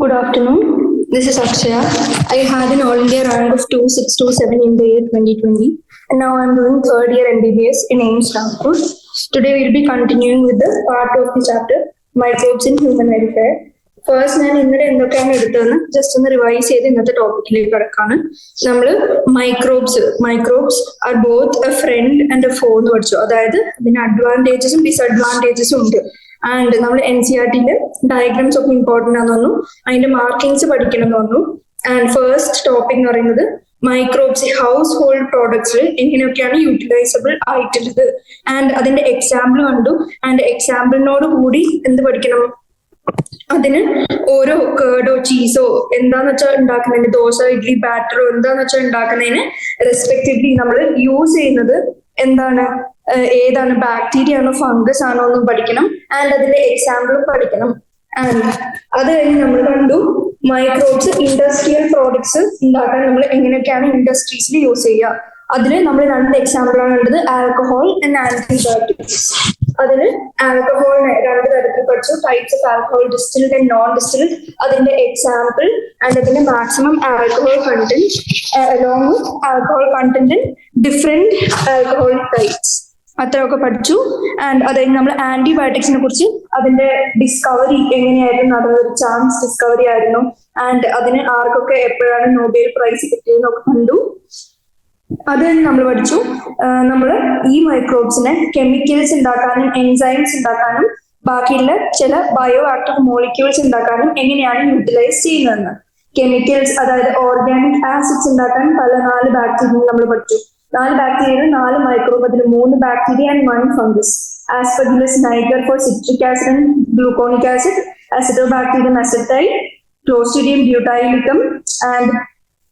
Good afternoon. This is Akshaya. I had an All India rank of 2627 in the year 2020, and now I'm doing third year MBBS in AIIMS Nagpur. Today we'll be continuing with the part of the chapter Microbes in Human Welfare. First ഞാൻ ഇന്നലെ എന്തൊക്കെയാണ് എടുത്തതെന്ന് just ഒന്ന് revise ചെയ്ത് ഇന്നത്തെ ടോപ്പിക്കിലേക്ക് കിടക്കാണ്. നമ്മൾ microbes are both a friend and A ഫോ എന്ന് പഠിച്ചു. അതായത് അതിന് അഡ്വാൻറ്റേജസും ഡിസഡ്വാൻറ്റേജസും ഉണ്ട്. ആൻഡ് നമ്മൾ NCERT-യില് ഡയഗ്രാംസ് ഒക്കെ ഇമ്പോർട്ടൻ്റ് ആണെന്ന് പറഞ്ഞു, അതിന്റെ മാർക്കിങ്സ് പഠിക്കണം എന്ന് പറഞ്ഞു. ആൻഡ് ഫസ്റ്റ് ടോപ്പിക് എന്ന് പറയുന്നത് മൈക്രോബ്സ് ഹൗസ് ഹോൾഡ് പ്രോഡക്ട്സിൽ എങ്ങനെയൊക്കെയാണ് യൂട്ടിലൈസബിൾ ആയിട്ടുള്ളത്. ആൻഡ് അതിന്റെ എക്സാമ്പിൾ കണ്ടു. ആൻഡ് എക്സാമ്പിളിനോട് കൂടി എന്ത് പഠിക്കണം, അതിന് ഓരോ കേർഡോ ചീസോ എന്താന്ന് വെച്ചാൽ ഉണ്ടാക്കുന്നതിന്, ദോശ ഇഡ്ലി ബാറ്ററോ എന്താന്ന് വെച്ചാൽ ഉണ്ടാക്കുന്നതിന് റെസ്പെക്റ്റീവ്ലി നമ്മൾ യൂസ് ചെയ്യുന്നത് എന്താണ്, ഏതാണ്, ബാക്ടീരിയ ആണോ ഫംഗസ് ആണോ എന്നും പഠിക്കണം. ആൻഡ് അതിന്റെ എക്സാമ്പിളും പഠിക്കണം. ആൻഡ് അത് കഴിഞ്ഞ് നമ്മൾ കണ്ടു മൈക്രോബ്സ് ഇൻഡസ്ട്രിയൽ പ്രോഡക്ട്സ് ഉണ്ടാക്കാൻ നമ്മൾ എങ്ങനെയൊക്കെയാണ് ഇൻഡസ്ട്രീസിൽ യൂസ് ചെയ്യുക. അതില് നമ്മൾ രണ്ട് എക്സാമ്പിൾ ആണ് കണ്ടത്, ആൽക്കഹോൾ ആൻഡ് ആന്റിബയോട്ടിക്സ്. അതിന് ആൽക്കഹോളിനെ രണ്ട് തരത്തിൽ പഠിച്ചു, types of alcohol, distilled and non distilled, അതിന്റെ എക്സാമ്പിൾ ആൻഡ് അതിന്റെ maximum alcohol content along with alcohol content in different alcohol types, അത്രയൊക്കെ പഠിച്ചു. ആൻഡ് അത് കഴിഞ്ഞ് നമ്മൾ ആന്റിബയോട്ടിക്സിനെ കുറിച്ച്, അതിന്റെ ഡിസ്കവറി എങ്ങനെയായിരുന്നു, അതൊരു ചാൻസ് ഡിസ്കവറി ആയിരുന്നു. ആൻഡ് അതിന് ആർക്കൊക്കെ എപ്പോഴാണ് നൊബേൽ പ്രൈസ് കിട്ടിയതെന്നൊക്കെ കണ്ടു. അത് നമ്മൾ പഠിച്ചു. നമ്മൾ ഈ മൈക്രോബ്സിനെ കെമിക്കൽസ് ഉണ്ടാക്കാനും എൻസൈംസ് ഉണ്ടാക്കാനും ബാക്കിയുള്ള ചില ബയോ ആക്റ്റീവ് മോളിക്യൂൾസ് ഉണ്ടാക്കാനും എങ്ങനെയാണ് യൂട്ടിലൈസ് ചെയ്യുന്നതെന്ന്. കെമിക്കൽസ് അതായത് ഓർഗാനിക് ആസിഡ്സ് ഉണ്ടാക്കാൻ പല 4 ബാക്ടീരിയ നമ്മൾ പഠിച്ചു. 4 ബാക്ടീരിയയിൽ 4 മൈക്രോബ്, അതിൽ 3 bacteria and 1 fungus. Aspergillus niger for citric acid and gluconic acid, acidobacterium acetyl, Clostridium butylicum and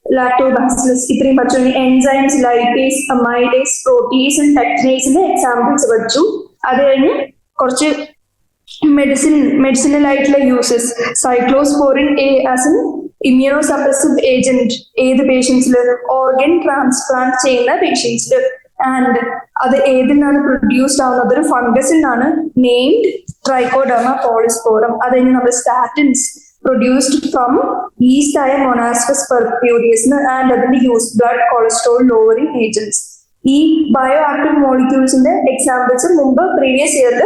Lactobacillus. ഇത്രയും പഠിച്ചു. Enzymes lipase, amidase, protease and പെക്റ്റിനേസിന്റെ എക്സാമ്പിൾസ് പഠിച്ചു. അത് കഴിഞ്ഞ് കുറച്ച് മെഡിസിനൽ ആയിട്ടുള്ള uses, cyclosporin as an immunosuppressive agent ഏത് പേഷ്യൻസിൽ, ഓർഗൻ ട്രാൻസ്പ്ലാന്റ് ചെയ്യുന്ന പേഷ്യൻസിൽ. ആൻഡ് അത് ഏതിൽ നിന്നാണ് പ്രൊഡ്യൂസ്ഡ് ആവുന്നത്, ഒരു ഫംഗസിൽ നിന്നാണ്, നെയിംഡ് ട്രൈക്കോഡെർമ പോളിസ്പോറം. അത് കഴിഞ്ഞ് നമ്മൾ സ്റ്റാറ്റിൻസ് produced from yeast ആയ മൊണാസ്കസ് പെർപ്യൂരിയസ് ആൻഡ് അതിന്റെ use blood cholesterol lowering agents. ഈ ബയോ ആക്റ്റീവ് മോളിക്യൂൾസിന്റെ എക്സാമ്പിൾസ് മുമ്പ് പ്രീവിയസ് ഇയറിൽ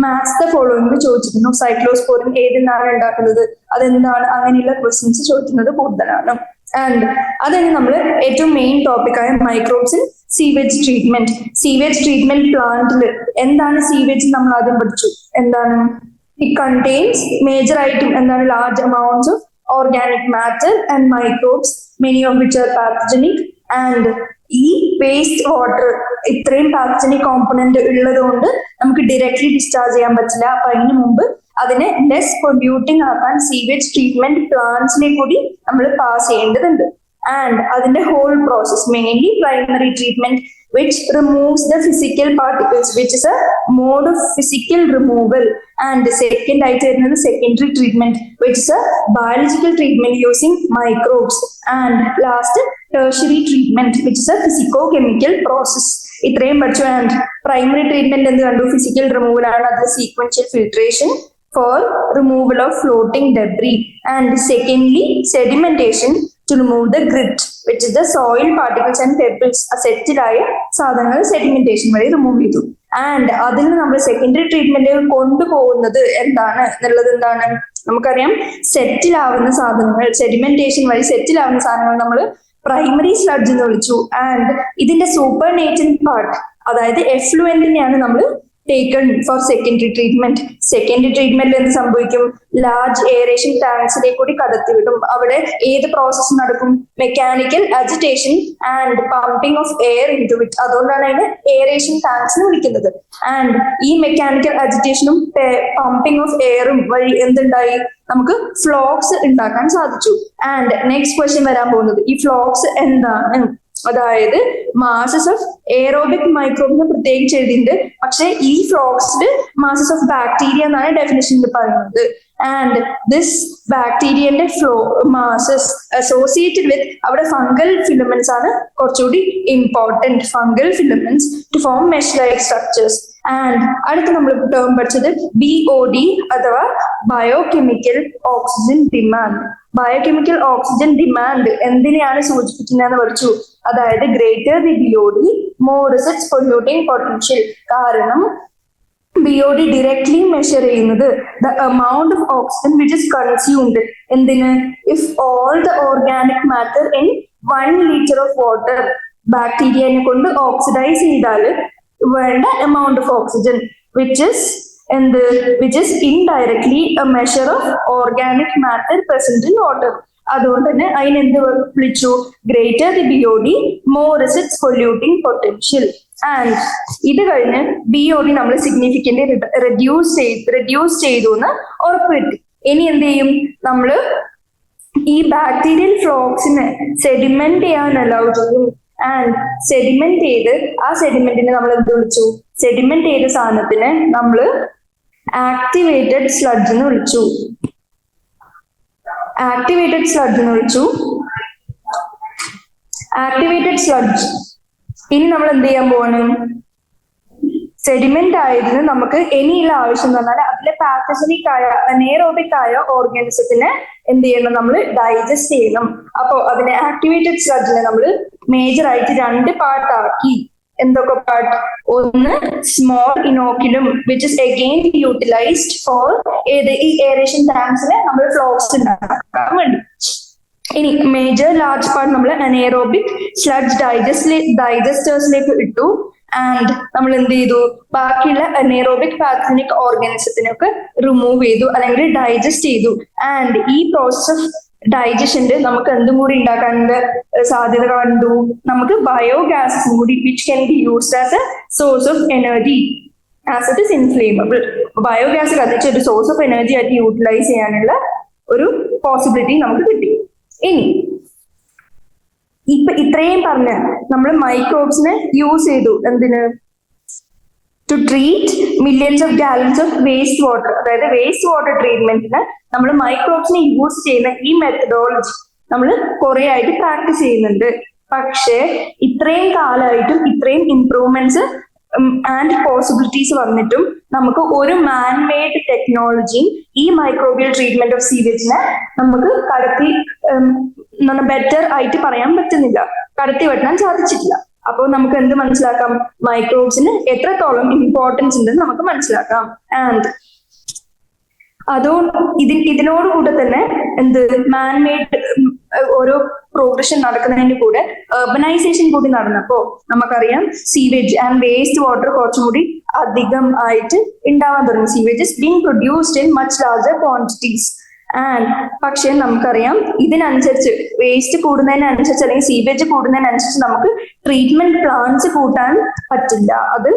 മാത്സ് ദ ഫോളോയിങ് ചോദിച്ചിരുന്നു. സൈക്ലോസ്പോറിൻ ഏതിൽ നിന്നാണ് ഉണ്ടാക്കുന്നത്, അതെന്താണ്, അങ്ങനെയുള്ള ക്വസ്റ്റ്യൻസ് ചോദിക്കുന്നത് കൂടുതലാണ്. ആൻഡ് അത് നമ്മൾ ഏറ്റവും മെയിൻ ടോപ്പിക്കായ microbes in sewage treatment. Sewage treatment പ്ലാന്റിൽ എന്താണ് സീവേജ് നമ്മൾ ആദ്യം പഠിച്ചു. എന്താണ്, it contains major item എന്താണ്, large amounts of organic matter and microbes, many of which are pathogenic. And ഈ വേസ്റ്റ് വാട്ടർ ഇത്രയും പാത്തജനിക് കോമ്പണന്റ് ഉള്ളത് കൊണ്ട് നമുക്ക് ഡയറക്ട്ലി ഡിസ്ചാർജ് ചെയ്യാൻ പറ്റില്ല. അപ്പൊ അതിന് മുമ്പ് അതിനെ ലെസ് പൊല്യൂട്ടിംഗ് ആക്കാൻ സീവേജ് ട്രീറ്റ്മെന്റ് പ്ലാന്റ്സിനെ കൂടി നമ്മൾ പാസ് ചെയ്യേണ്ടതുണ്ട്. ആൻഡ് അതിന്റെ whole process, mainly primary treatment which removes the physical particles, which is a mode of physical removal. And the second item is secondary treatment, which is a biological treatment using microbes. And last, tertiary treatment, which is a physicochemical process. ഇത്രയും പഠിച്ചു. And primary treatment എന്ത് കണ്ടു, physical removal ആണ്, അത് sequential filtration for removal of floating debris. And secondly, sedimentation to remove the grit, which is the soil particles and pebbles. സെറ്റിലായ സാധനങ്ങൾ sedimentation വഴി remove ചെയ്തു. And അതിൽ നമ്മൾ സെക്കൻഡറി ട്രീറ്റ്മെന്റ് കൊണ്ടുപോകുന്നത് എന്താണ് എന്നുള്ളത് എന്താണ്, നമുക്കറിയാം. സെറ്റിലാവുന്ന സാധനങ്ങൾ, സെഡിമെന്റേഷൻ വഴി സെറ്റിലാവുന്ന സാധനങ്ങൾ നമ്മൾ പ്രൈമറി സ്ലഡ്ജ് എന്ന് വിളിച്ചു. ആൻഡ് ഇതിന്റെ സൂപ്പർ നേറ്റന്റ് പാർട്ട്, അതായത് എഫ്ലുവന്റിനെയാണ് നമ്മൾ taken for secondary treatment. Secondary ട്രീറ്റ്മെന്റിൽ എന്ത് സംഭവിക്കും, ലാർജ് എയറേഷൻ ടാങ്ക്സിലേക്ക് കൂടി കടത്തിവിടും. അവിടെ ഏത് പ്രോസസ് നടക്കും, mechanical agitation and pumping of air in to it. അതുകൊണ്ടാണ് അതിന് എയറേഷൻ ടാങ്ക്സ് എന്ന് വിളിക്കുന്നത്. ആൻഡ് ഈ മെക്കാനിക്കൽ അജിറ്റേഷനും പമ്പിംഗ് ഓഫ് എയറും വഴി എന്തുണ്ടായി, നമുക്ക് ഫ്ലോക്സ് ഉണ്ടാക്കാൻ സാധിച്ചു. ആൻഡ് നെക്സ്റ്റ് ക്വസ്റ്റ്യൻ വരാൻ പോകുന്നത്, ഈ ഫ്ലോക്സ് എന്താണ്, അതായത് മാസസ് ഓഫ് എയറോബിക് മൈക്രോബിന് പ്രത്യേകിച്ച് എഴുതിയിട്ടുണ്ട്. പക്ഷെ ഈ ഫ്ലോക്സില് മാസസ് ഓഫ് ബാക്ടീരിയ എന്നാണ് ഡെഫിനിഷനിൽ പറയുന്നത്. ആൻഡ് ദിസ് ബാക്ടീരിയന്റെ ഫ്ലോ മാസസ് അസോസിയേറ്റഡ് വിത്ത്, അവിടെ ഫംഗൽ ഫിലമെന്റ്സ് ആണ് കുറച്ചുകൂടി important, fungal filaments to form mesh like structures. And അടുത്ത് നമ്മൾ ടേം പഠിച്ചത് BOD അഥവാ biochemical oxygen demand. Biochemical oxygen demand എന്തിനെയാണ് സൂചിപ്പിക്കുന്നതെന്ന് പഠിച്ചു. അതായത് greater the BOD more is its polluting potential. കാരണം BOD ഡയറക്ട്ലി മെഷർ ചെയ്യുന്നത് the amount of oxygen which is consumed. എന്തിന്? If all the organic matter in 1 liter of water ബാക്ടീരിയനെ കൊണ്ട് oxidise ചെയ്താൽ വേണ്ട amount of oxygen which is indirectly a measure of organic matter present in water. അതുകൊണ്ട് തന്നെ അതിനെന്ത് വിളിച്ചു? Greater the BOD more is its polluting potential. And ഇത് കഴിഞ്ഞ് BOD നമ്മൾ സിഗ്നിഫിക്കന്റ് റെഡ്യൂസ് ചെയ്തു എന്ന് ഉറപ്പുവരുത്തി. ഇനി എന്ത് ചെയ്യും? നമ്മൾ ഈ ബാക്ടീരിയൽ ഫ്ലോക്സിനെ സെഡിമെന്റ് ചെയ്യാൻ അലൗ ചെയ്യും. ആൻഡ് സെഡിമെന്റ് ചെയ്ത് ആ സെഡിമെന്റിനെ നമ്മൾ എന്ത് വിളിച്ചു? സെഡിമെന്റ് ചെയ്ത സാധനത്തിനെ നമ്മൾ ആക്ടിവേറ്റഡ് സ്ലഡ്ജ് എന്ന് വിളിച്ചു. Activated sludge. ഇനി നമ്മൾ എന്ത് ചെയ്യാൻ പോവാണ്? സെഡിമെന്റ് ആയതിന് നമുക്ക് ഇനിയുള്ള ആവശ്യം എന്ന് പറഞ്ഞാൽ അതിലെ പാത്തജനിക് ആയ അനേറോബിക് ആയ ഓർഗാനിസത്തിനെ എന്ത് ചെയ്യണം? നമ്മൾ ഡൈജസ്റ്റ് ചെയ്യണം. അപ്പോ അതിനെ ആക്ടിവേറ്റഡ് സ്ലഡ്ജിനെ നമ്മൾ മേജർ ആയിട്ട് 2 പാർട്ടാക്കി. എന്തൊക്കെ പാർട്ട്? ഒന്ന് small inoculum which is again utilised for ഈ എയറേഷൻ ടാങ്ക്സിനെ നമ്മൾ ഫ്ലോക്സ് ഉണ്ടാക്കാൻ വേണ്ടി. ഇനി മേജർ ലാർജ് പാർട്ട് നമ്മൾ അനേറോബിക് സ്ലഡ്ജ് ഡൈജസ്റ്റേഴ്സിലേക്ക് ഇട്ടു. ആൻഡ് നമ്മൾ എന്ത് ചെയ്തു? ബാക്കിയുള്ള അനേറോബിക് പാത്തജനിക് ഓർഗാനിസത്തിനൊക്കെ റിമൂവ് ചെയ്തു അല്ലെങ്കിൽ ഡൈജസ്റ്റ് ചെയ്തു. ആൻഡ് ഈ പ്രോസസ് ഓഫ് ഡൈജഷന്റെ നമുക്ക് എന്തും കൂടി ഉണ്ടാക്കാനുള്ള സാധ്യത കണ്ടു. നമുക്ക് ബയോഗ്യാസും കൂടി which can be used as A source of energy as it is inflammable. Biogas കത്തിച്ച് ഒരു സോഴ്സ് ഓഫ് എനർജി ആയിട്ട് യൂട്ടിലൈസ് ചെയ്യാനുള്ള ഒരു പോസിബിലിറ്റി നമുക്ക് കിട്ടി. ഇനി ഇത്രയും പറഞ്ഞ നമ്മൾ മൈക്രോബ്സിനെ യൂസ് ചെയ്തു. എന്തിന്? To treat millions of gallons of waste water. അതായത് വേസ്റ്റ് വാട്ടർ ട്രീറ്റ്മെന്റിന് നമ്മൾ മൈക്രോബ്സിനെ യൂസ് ചെയ്യുന്ന ഈ മെത്തഡോളജി നമ്മൾ കുറെ ആയിട്ട് പ്രാക്ടീസ് ചെയ്യുന്നുണ്ട്. പക്ഷേ ഇത്രയും കാലമായിട്ടും ഇത്രയും ഇംപ്രൂവ്മെന്റ്സ് ആൻഡ് പോസിബിലിറ്റീസ് വന്നിട്ടും നമുക്ക് ഒരു മാൻമെയ്ഡ് ടെക്നോളജിയും ഈ മൈക്രോബിയൽ ട്രീറ്റ്മെന്റ് ഓഫ് സീവേജിനെ നമുക്ക് ബെറ്റർ ആയിട്ട് പറയാൻ പറ്റുന്നില്ല, കടത്തി വെട്ടാൻ സാധിച്ചിട്ടില്ല. അപ്പോൾ നമുക്ക് എന്ത് മനസ്സിലാക്കാം? മൈക്രോബ്സിന് എത്രത്തോളം ഇമ്പോർട്ടൻസ് ഉണ്ടെന്ന് നമുക്ക് മനസ്സിലാക്കാം. ആൻഡ് ഇതിനോടുകൂടെ തന്നെ മാൻമെയ്ഡ് ഓരോ പ്രോഗ്രഷൻ നടക്കുന്നതിന്റെ കൂടെ അർബനൈസേഷൻ കൂടി നടന്നപ്പോ നമുക്കറിയാം സീവേജ് ആൻഡ് വേസ്റ്റ് വാട്ടർ കുറച്ചും കൂടി അധികം ആയിട്ട് ഉണ്ടാവാൻ തുടങ്ങി. Sewages being produced in much larger quantities. And പക്ഷെ നമുക്കറിയാം ഇതിനനുസരിച്ച് വേസ്റ്റ് കൂടുന്നതിനനുസരിച്ച് അല്ലെങ്കിൽ സീവേജ് കൂടുന്നതിനനുസരിച്ച് നമുക്ക് ട്രീറ്റ്മെന്റ് പ്ലാന്റ്സ് കൂട്ടാൻ പറ്റില്ല. അത്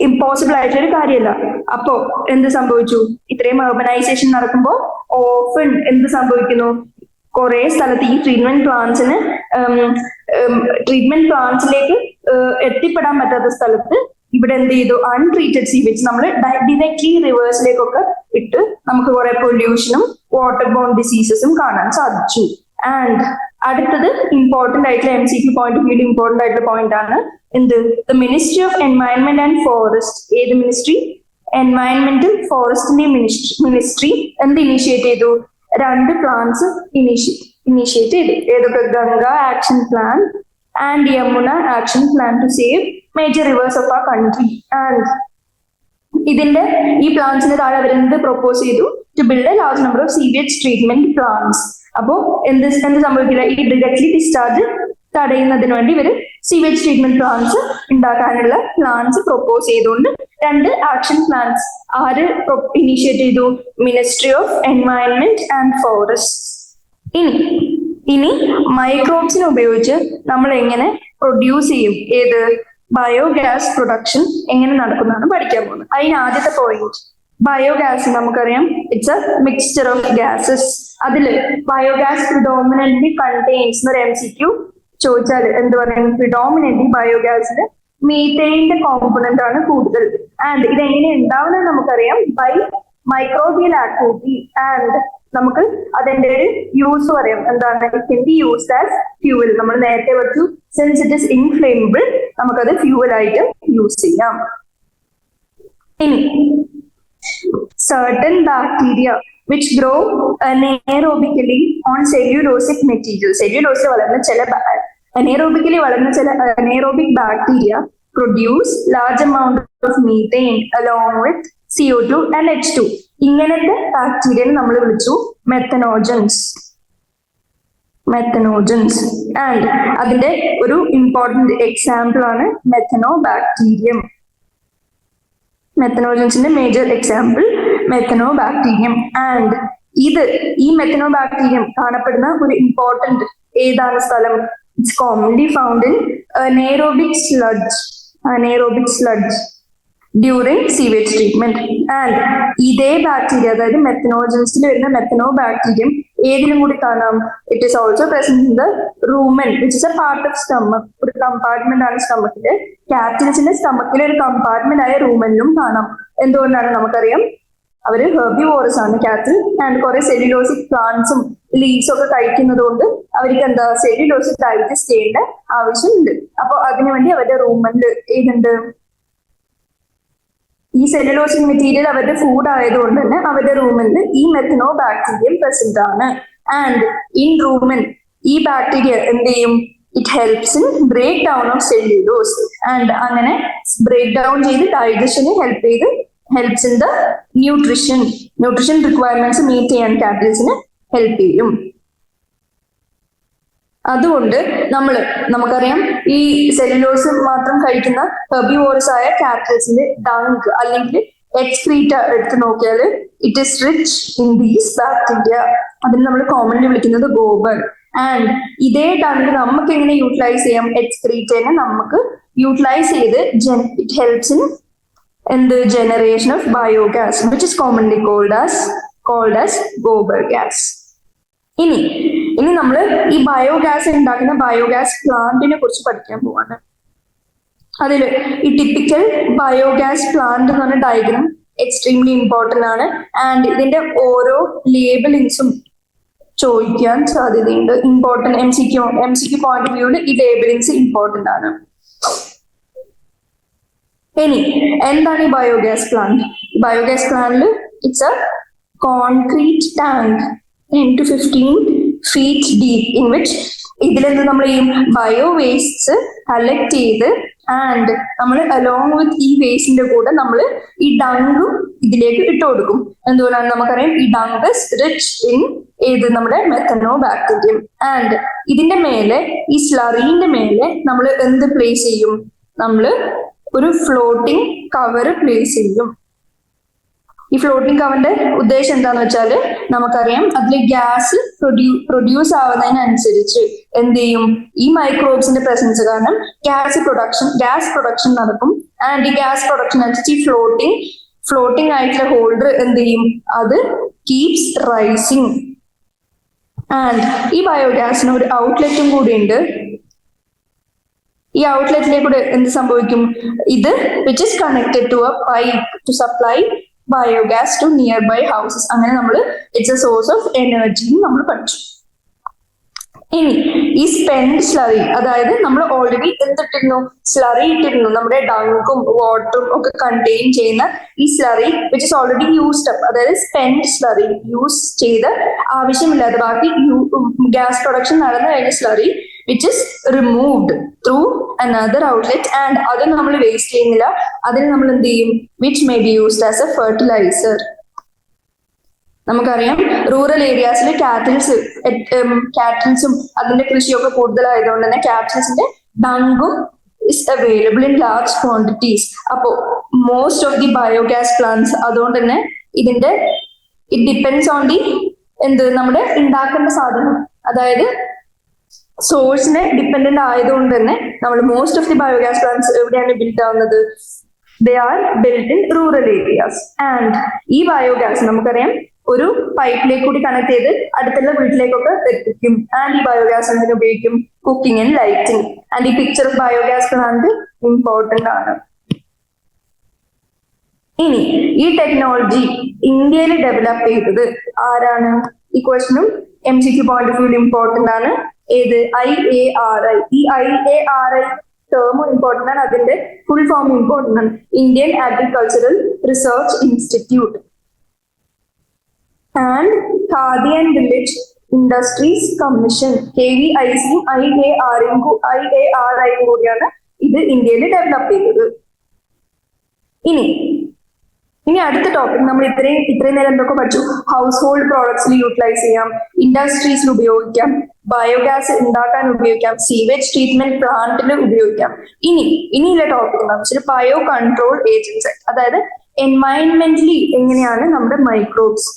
ഇമ്പോസിബിൾ ആയിട്ടൊരു കാര്യമല്ല. അപ്പോ എന്ത് സംഭവിച്ചു? ഇത്രയും അർബനൈസേഷൻ നടക്കുമ്പോൾ ഓഫൻ എന്ത് സംഭവിക്കുന്നു? കുറെ സ്ഥലത്ത് ഈ ട്രീറ്റ്മെന്റ് പ്ലാന്റ്സിലേക്ക് എത്തിപ്പെടാൻ പറ്റാത്ത സ്ഥലത്ത് ഇവിടെ എന്ത് ചെയ്തു? അൺട്രീറ്റഡ് സീവേജ് നമ്മൾ ഡയറക്ട്ലി റിവേഴ്സിലേക്കൊക്കെ ഇട്ട് നമുക്ക് കുറെ പൊല്യൂഷനും വാട്ടർ ബോൺ ഡിസീസസും കാണാൻ സാധിച്ചു. ആൻഡ് അടുത്തത് ഇമ്പോർട്ടന്റ് ആയിട്ടുള്ള MCQ പോയിന്റ് ഓഫ് വ്യൂവിൽ ഇമ്പോർട്ടന്റ് ആയിട്ടുള്ള പോയിന്റ് ആണ് the ministry of environment and forest. ഏത് മിനിസ്ട്രി? എൻവയൺമെന്റും ഫോറസ്റ്റിന്റെ മിനിസ്ട്രി എന്ത് ഇനീഷ്യേറ്റ് ചെയ്തു? 2 പ്ലാൻസ് ഇനീഷ്യേറ്റ് ചെയ്തു. ഏതൊക്കെ? Ganga action plan and Yamuna action plan to save major reverse of ആ കൺട്രി. ആൻഡ് ഈ പ്ലാൻസിന് താഴെ അവരെന്ത് പ്രൊപ്പോസ് ചെയ്തു? To build A large number of sewage treatment plans. അപ്പോ എന്ത് സംഭവിക്കില്ല? ഈ ഡയറക്ട്ലി ഡിസ്ചാർജ് തടയുന്നതിന് വേണ്ടി ഇവര് സീവേജ് ട്രീറ്റ്മെന്റ് പ്ലാൻസ് ഉണ്ടാക്കാനുള്ള പ്ലാൻസ് പ്രൊപ്പോസ് ചെയ്തുകൊണ്ട് 2 ആക്ഷൻ പ്ലാൻസ് ആര് ഇനീഷ്യേറ്റ് ചെയ്തു? Ministry of environment and forest. ഇനി മൈക്രോബ്സിനെ ഉപയോഗിച്ച് നമ്മൾ എങ്ങനെ പ്രൊഡ്യൂസ് ചെയ്യും? ഏത്? ബയോഗ്യാസ് പ്രൊഡക്ഷൻ എങ്ങനെ നടക്കുന്നതാണ് പഠിക്കാൻ പോകുന്നത്. അതിന് ആദ്യത്തെ പോയിന്റ് ബയോഗ്യാസ് നമുക്കറിയാം it's A mixture of gases. അതില് ബയോഗ്യാസ് പ്രിഡോമിനന്റ്ലി കണ്ടെയ്ൻസ് എന്നൊരു MCQ ചോദിച്ചാൽ എന്ത് പറയും? പ്രിഡോമിനന്റ്ലി ബയോഗ്യാസിന് മീഥെയിന്റെ കോമ്പണന്റ് ആണ് കൂടുതൽ. ആൻഡ് ഇതെങ്ങനെ ഉണ്ടാവുന്നത് നമുക്കറിയാം ബൈ മൈക്രോബിയൽ ആക്ടിവിറ്റി. ആൻഡ് നമുക്ക് അതിന്റെ ഒരു യൂസ് പറയാം. എന്താണ്? It can be used as fuel. നമ്മൾ നേരത്തെ പഠിച്ചു സിൻസ് ഇറ്റ് ഇസ് ഇൻഫ്ലേമബിൾ നമുക്കത് ഫ്യൂവൽ ആയിട്ട് യൂസ് ചെയ്യാം. ഇനി certain bacteria which grow anaerobically on cellulosic material. Cellulose വളരുന്ന ചില anaerobically വളരുന്ന ചില anaerobic bacteria produce large amount of methane along with CO2 and H2. ഇങ്ങനത്തെ ബാക്ടീരിയനെ നമ്മൾ വിളിച്ചു മെത്തനോജൻസ്. മെത്തനോജൻസ് ആൻഡ് അതിന്റെ ഒരു ഇമ്പോർട്ടന്റ് എക്സാമ്പിൾ ആണ് മെത്തനോബാക്ടീരിയം. മെത്തനോജൻസിന്റെ മേജർ എക്സാമ്പിൾ മെത്തനോബാക്ടീരിയം. ആൻഡ് ഈ മെത്തനോബാക്ടീരിയം കാണപ്പെടുന്ന ഒരു ഇമ്പോർട്ടന്റ് ഏതാണ് സ്ഥലം? It's commonly found in anaerobic sludge during sewage treatment. And ഇതേ ബാക്ടീരിയ, അതായത് മെത്തനോജൻസിൽ വരുന്ന മെത്തനോബാക്ടീരിയം ഏതിലും കൂടി കാണാം? It is also present in the rumen which is A part of stomach. ഒരു കമ്പാർട്ട്മെന്റ് ആണ് സ്റ്റമക്കില്. കാറ്റിൽസിന്റെ സ്റ്റമക്കിലെ ഒരു കമ്പാർട്ട്മെന്റ് ആയ റൂമനിലും കാണാം. എന്തുകൊണ്ടാണ് നമുക്കറിയാം, അവര് ഹെർബിവോറസ് ആണ് കാറ്റിൽ. ആൻഡ് കുറെ സെല്ലുലോസിക് പ്ലാന്റ്സും ലീവ്സും ഒക്കെ കഴിക്കുന്നത് കൊണ്ട് അവർക്ക് എന്താ സെല്ലുലോസ് ഡൈജസ്റ്റ് ചെയ്യേണ്ട ആവശ്യമുണ്ട്. അപ്പൊ അതിനുവേണ്ടി അവരുടെ റൂമനിൽ ഏതുണ്ട്? ഈ സെല്ലുലോസിക് മെറ്റീരിയൽ അവരുടെ ഫുഡ് ആയതുകൊണ്ട് തന്നെ അവരുടെ റൂമനിൽ ഈ മെത്തനോബാക്ടീരിയം പ്രസന്റ് ആണ്. ആൻഡ് ഇൻ റൂമൻ ഈ ബാക്ടീരിയ എന്ത് ചെയ്യും? It helps in break down of cellulose. And അങ്ങനെ ബ്രേക്ക് ഡൗൺ ചെയ്ത് ഡൈജഷന് helps in the nutrition requirements meet ചെയ്യാൻ കാറ്റിൽസിന് ഹെൽപ്പ് ചെയ്യും. അതുകൊണ്ട് നമുക്കറിയാം ഈ സെല്ലുലോസ് മാത്രം കഴിക്കുന്ന ഹെർബിവോറസ് ആയ കാറ്റിൽസിന്റെ ഡങ്ക് അല്ലെങ്കിൽ എക്സ്ക്രീറ്റ എടുത്ത് നോക്കിയാൽ it is rich in these bacteria. അതിന് നമ്മൾ കോമൺലി വിളിക്കുന്നത് ഗോബർ. ആൻഡ് ഇതേ ഡങ്ക് നമുക്ക് എങ്ങനെ യൂട്ടിലൈസ് ചെയ്യാം? എക്സ്ക്രീറ്റനെ നമുക്ക് യൂട്ടിലൈസ് ചെയ്ത് it helps in the generation of biogas which is commonly called as gobar gas. ഇനി നമ്മൾ ഈ ബയോഗ്യാസ് ഉണ്ടാക്കുന്ന ബയോഗ്യാസ് പ്ലാന്റിനെ കുറിച്ച് പഠിക്കാൻ പോവാണ്. അതിൽ ഈ ടിപ്പിക്കൽ ബയോഗ്യാസ് പ്ലാന്റ് എന്ന് പറഞ്ഞ ഡയഗ്രാം എക്സ്ട്രീംലി ഇമ്പോർട്ടന്റ് ആണ്. ആൻഡ് ഇതിന്റെ ഓരോ ലേബലിങ്സും ചോദിക്കാൻ സാധ്യതയുണ്ട്. Important M C Q point of വ്യൂവിൽ ഈ ലേബലിങ്സ് ഇമ്പോർട്ടന്റ് ആണ്. ഇനി എന്താണ് ഈ ബയോഗ്യാസ് പ്ലാന്റ്? ബയോഗ്യാസ് പ്ലാന്റിൽ it's A concrete tank 10 to 15 feet deep in which ഇതിലെന്ത് നമ്മൾ ഈ ബയോ വേസ്റ്റ്സ് കളക്ട് ചെയ്ത് ആൻഡ് നമ്മൾ അലോങ് വിത്ത് ഈ വേസ്റ്റിന്റെ കൂടെ നമ്മൾ ഈ ഡങ്കും ഇതിലേക്ക് ഇട്ട് കൊടുക്കും. എന്തുകൊണ്ടാണ് നമുക്കറിയാം ഈ ഡങ്ക് ഇസ് റിച്ച് ഇൻ നമ്മുടെ മെത്തനോബാക്ടീരിയം. ആൻഡ് ഇതിന്റെ മേലെ ഈ സ്ലറിന്റെ മേലെ നമ്മൾ എന്ത് പ്ലേസ് ചെയ്യും? നമ്മൾ ഒരു ഫ്ലോട്ടിംഗ് കവർ പ്ലേസ് ചെയ്യും. ഈ ഫ്ലോട്ടിംഗ് കവറിന്റെ ഉദ്ദേശം എന്താന്ന് വെച്ചാൽ നമുക്കറിയാം അതിൽ ഗ്യാസ് പ്രൊഡ്യൂസ് ആവുന്നതിനനുസരിച്ച് എന്ത് ചെയ്യും? ഈ മൈക്രോബ്സിന്റെ പ്രസൻസ് കാരണം ഗ്യാസ് പ്രൊഡക്ഷൻ നടക്കും. ആൻഡ് ഈ ഗ്യാസ് പ്രൊഡക്ഷൻ അനുസരിച്ച് ഈ ഫ്ലോട്ടിംഗ് ആയിട്ടുള്ള ഹോൾഡർ എന്ത് ചെയ്യും? അത് കീപ്സ് റൈസിങ്. ആൻഡ് ഈ ബയോഗ്യാസിന് ഒരു ഔട്ട്ലെറ്റും കൂടി ഉണ്ട്. ഈ ഔട്ട്ലെറ്റിലേക്കൂടെ എന്ത് സംഭവിക്കും? ഇത് which is connected to a pipe to supply biogas to nearby houses. അങ്ങനെ നമ്മൾ it's a source of energy നമ്മൾ പഠിച്ചു. ഇനി ഈ സ്പെൻഡ് സ്ലറി, അതായത് നമ്മൾ ഓൾറെഡി എന്തിട്ടിരുന്നു? സ്ലറി ഇട്ടിരുന്നു. നമ്മുടെ ഡങ്കും വാട്ടറും ഒക്കെ കണ്ടെയ്ൻ ചെയ്യുന്ന ഈ slurry which is already used up, അതായത് സ്പെൻഡ് സ്ലറി യൂസ് ചെയ്ത് ആവശ്യമില്ലാതെ ബാക്കി ഗ്യാസ് പ്രൊഡക്ഷൻ നടന്നു കഴിഞ്ഞ slurry which is removed through another outlet and അത് നമ്മൾ വേസ്റ്റ് ചെയ്യുന്നില്ല. അതിന് നമ്മൾ എന്ത് ചെയ്യും? which may be used as a fertilizer. നമുക്കറിയാം റൂറൽ ഏരിയാസിൽ കാറ്റിൽസും അതിന്റെ കൃഷിയൊക്കെ കൂടുതലായതുകൊണ്ട് തന്നെ കാറ്റിൽസിന്റെ ഡങ്കും is available in large quantities. അപ്പോ most of the biogas plants അതുകൊണ്ട് തന്നെ ഇതിന്റെ it depends on the നമ്മുടെ ഉണ്ടാക്കേണ്ട സാധനം, അതായത് സോഴ്സിനെ ഡിപ്പെൻഡന്റ് ആയതുകൊണ്ട് തന്നെ നമ്മൾ most of the biogas plants എവിടെയാണ് ബിൽഡ് ആവുന്നത്? They are build in rural areas. And ഈ ബയോഗ്യാസ് നമുക്കറിയാം ഒരു പൈപ്പിലേക്ക് കൂടി കണക്ട് ചെയ്ത് അടുത്തുള്ള വീട്ടിലേക്കൊക്കെ എത്തിക്കും. ആൻഡ് ഈ ബയോഗ്യാസ് എന്തിനു ഉപയോഗിക്കും? Cooking and lighting. ആൻഡ് ഈ picture of biogas plant important ആണ്. ഇനി ഈ ടെക്നോളജി ഇന്ത്യയിൽ ഡെവലപ്പ് ചെയ്തത് ആരാണ്? ഈ ക്വസ്റ്റനും MCQ point of view important ആണ്. ഏത്? IARI. ഈ IARI ടേമും ഇമ്പോർട്ടൻ്റ് ആണ്, അതിന്റെ ഫുൾ ഫോം ഇമ്പോർട്ടൻ്റ് ആണ്. Indian agricultural research institute. And Khadi and village industries commission, KVICയും IARIയും കൂടിയാണ് ഇത് ഇന്ത്യയിൽ ഡെവലപ്പ് ചെയ്തത്. ഇനി അടുത്ത ടോപ്പിക്, നമ്മൾ ഇത്രയും നേരം എന്തൊക്കെ പഠിച്ചു? ഹൗസ് ഹോൾഡ് പ്രോഡക്ട്സിൽ യൂട്ടിലൈസ് ചെയ്യാം, ഇൻഡസ്ട്രീസിൽ ഉപയോഗിക്കാം, ബയോഗ്യാസ് ഉണ്ടാക്കാൻ ഉപയോഗിക്കാം, സീവേജ് ട്രീറ്റ്മെന്റ് പ്ലാന്റിൽ ഉപയോഗിക്കാം. ഇനിയുള്ള ടോപ്പിക് എന്താണെന്ന് വെച്ചാൽ ബയോ കൺട്രോൾ ഏജൻസ്, അതായത് എൻവയൺമെന്റലി എങ്ങനെയാണ് നമ്മുടെ മൈക്രോബ്സ്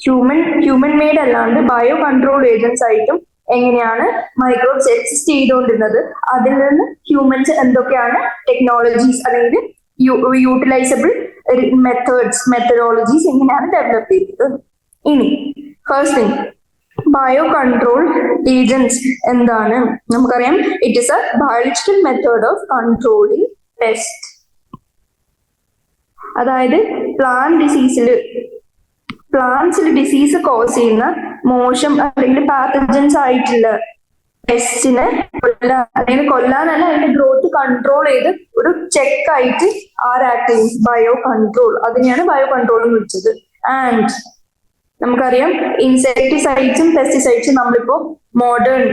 ഹ്യൂമൻ മെയ്ഡ് അല്ലാണ്ട് ബയോ കൺട്രോൾ ഏജൻസ് ആയിട്ടും എങ്ങനെയാണ് മൈക്രോബ്സ് എക്സിസ്റ്റ് ചെയ്തുകൊണ്ടിരുന്നത്, അതിൽ നിന്ന് ഹ്യൂമൻസ് എന്തൊക്കെയാണ് ടെക്നോളജീസ് അല്ലെങ്കിൽ യൂട്ടിലൈസബിൾ മെത്തഡോളജീസ് എങ്ങനെയാണ് ഡെവലപ്പ് ചെയ്തത്. First thing, bio control agents എന്താണ്? നമുക്കറിയാം, it is A biological method of controlling pest. അതായത് പ്ലാന്റ്സിൽ ഡിസീസ് കോസ് ചെയ്യുന്ന മോശം അല്ലെങ്കിൽ പാത്തജൻസ് ആയിട്ടുള്ള പെസ്റ്റിനെ കൊല്ലാനല്ല, അതിന്റെ ഗ്രോത്ത് കൺട്രോൾ ചെയ്ത് ഒരു ചെക്ക് ആയിട്ട് ആക്ട് ചെയ്യും, ബയോ കൺട്രോൾ. അതിനെയാണ് ബയോ കൺട്രോൾ എന്ന് വിളിച്ചത്. ആൻഡ് നമുക്കറിയാം, ഇൻസെക്ടിസൈഡ്സും പെസ്റ്റിസൈഡ്സും നമ്മളിപ്പോ മോഡേൺ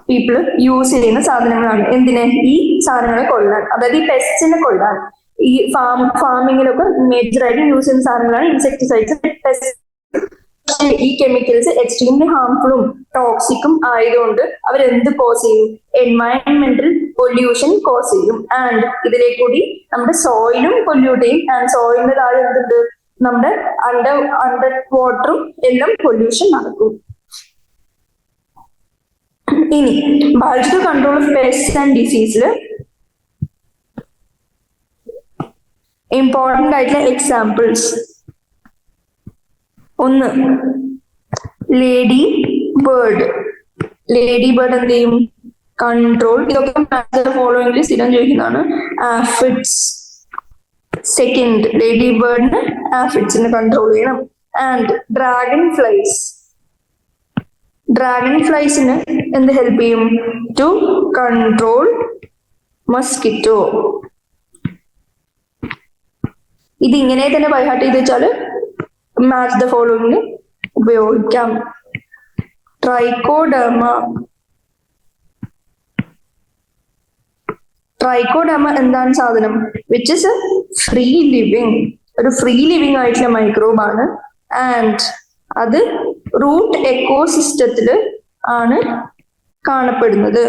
പീപ്പിൾ യൂസ് ചെയ്യുന്ന സാധനങ്ങളാണ്. എന്തിനെ? ഈ സാധനങ്ങളെ കൊല്ലാൻ, അതായത് ഈ പെസ്റ്റിനെ കൊല്ലാൻ. ഈ ഫാമിങ്ങിലൊക്കെ മേജർ ആയിട്ട് യൂസ് ചെയ്യുന്ന സാധനങ്ങളാണ് ഇൻസെക്ടിസൈഡ്സ്, പെസ്റ്റിസൈഡ്സ്. ഈ കെമിക്കൽസ് എക്സ്ട്രീംലി ഹാംഫുളും ടോക്സിക്കും ആയതുകൊണ്ട് അവരെന്ത് കോസ് ചെയ്യും? എൻവയൺമെന്റൽ പൊല്യൂഷൻ കോസ് ചെയ്യും. ആൻഡ് ഇതിലേക്ക് കൂടി നമ്മുടെ സോയിലും പൊല്യൂട്ട് ചെയ്യും. ആൻഡ് സോയിലിന്റെ താഴെ എന്തുണ്ട്? നമ്മുടെ അണ്ടർ വാട്ടറും എല്ലാം പൊല്യൂഷൻ നടക്കും. ഇനി biological control of pest and ഡിസീസില് ഇമ്പോർട്ടൻ്റ് ആയിട്ടുള്ള എക്സാമ്പിൾസ്, ഒന്ന് ലേഡി ബേർഡ് എന്ത് ചെയ്യും? കൺട്രോൾ. ഇതൊക്കെ ഫോളോയിങ്ങിൽ സ്ഥിരം ചോദിക്കുന്നതാണ്. ആഫിഡ്സ്, സെക്കൻഡ് ലേഡി ബേർഡിന് ആഫിഡ്സിനെ കൺട്രോൾ ചെയ്യണം. ആൻഡ് ഡ്രാഗൺ ഫ്ലൈസിന് എന്ത് ഹെൽപ്പ് ചെയ്യും? To control mosquito. ഇതിങ്ങനെ തന്നെ ബൈഹാർട്ട് ചെയ്ത് വെച്ചാല് മാച്ച് ദ ഫോളോയിങ് ഉപയോഗിക്കാം. ട്രൈക്കോഡെർമ എന്താണ് സാധനം? വിച്ച് ഇസ് എ ഒരു ഫ്രീ ലിവിങ് ആയിട്ടുള്ള മൈക്രോബ് ആണ്. ആൻഡ് അത് റൂട്ട് എക്കോസിസ്റ്റത്തില് ആണ് കാണപ്പെടുന്നത്.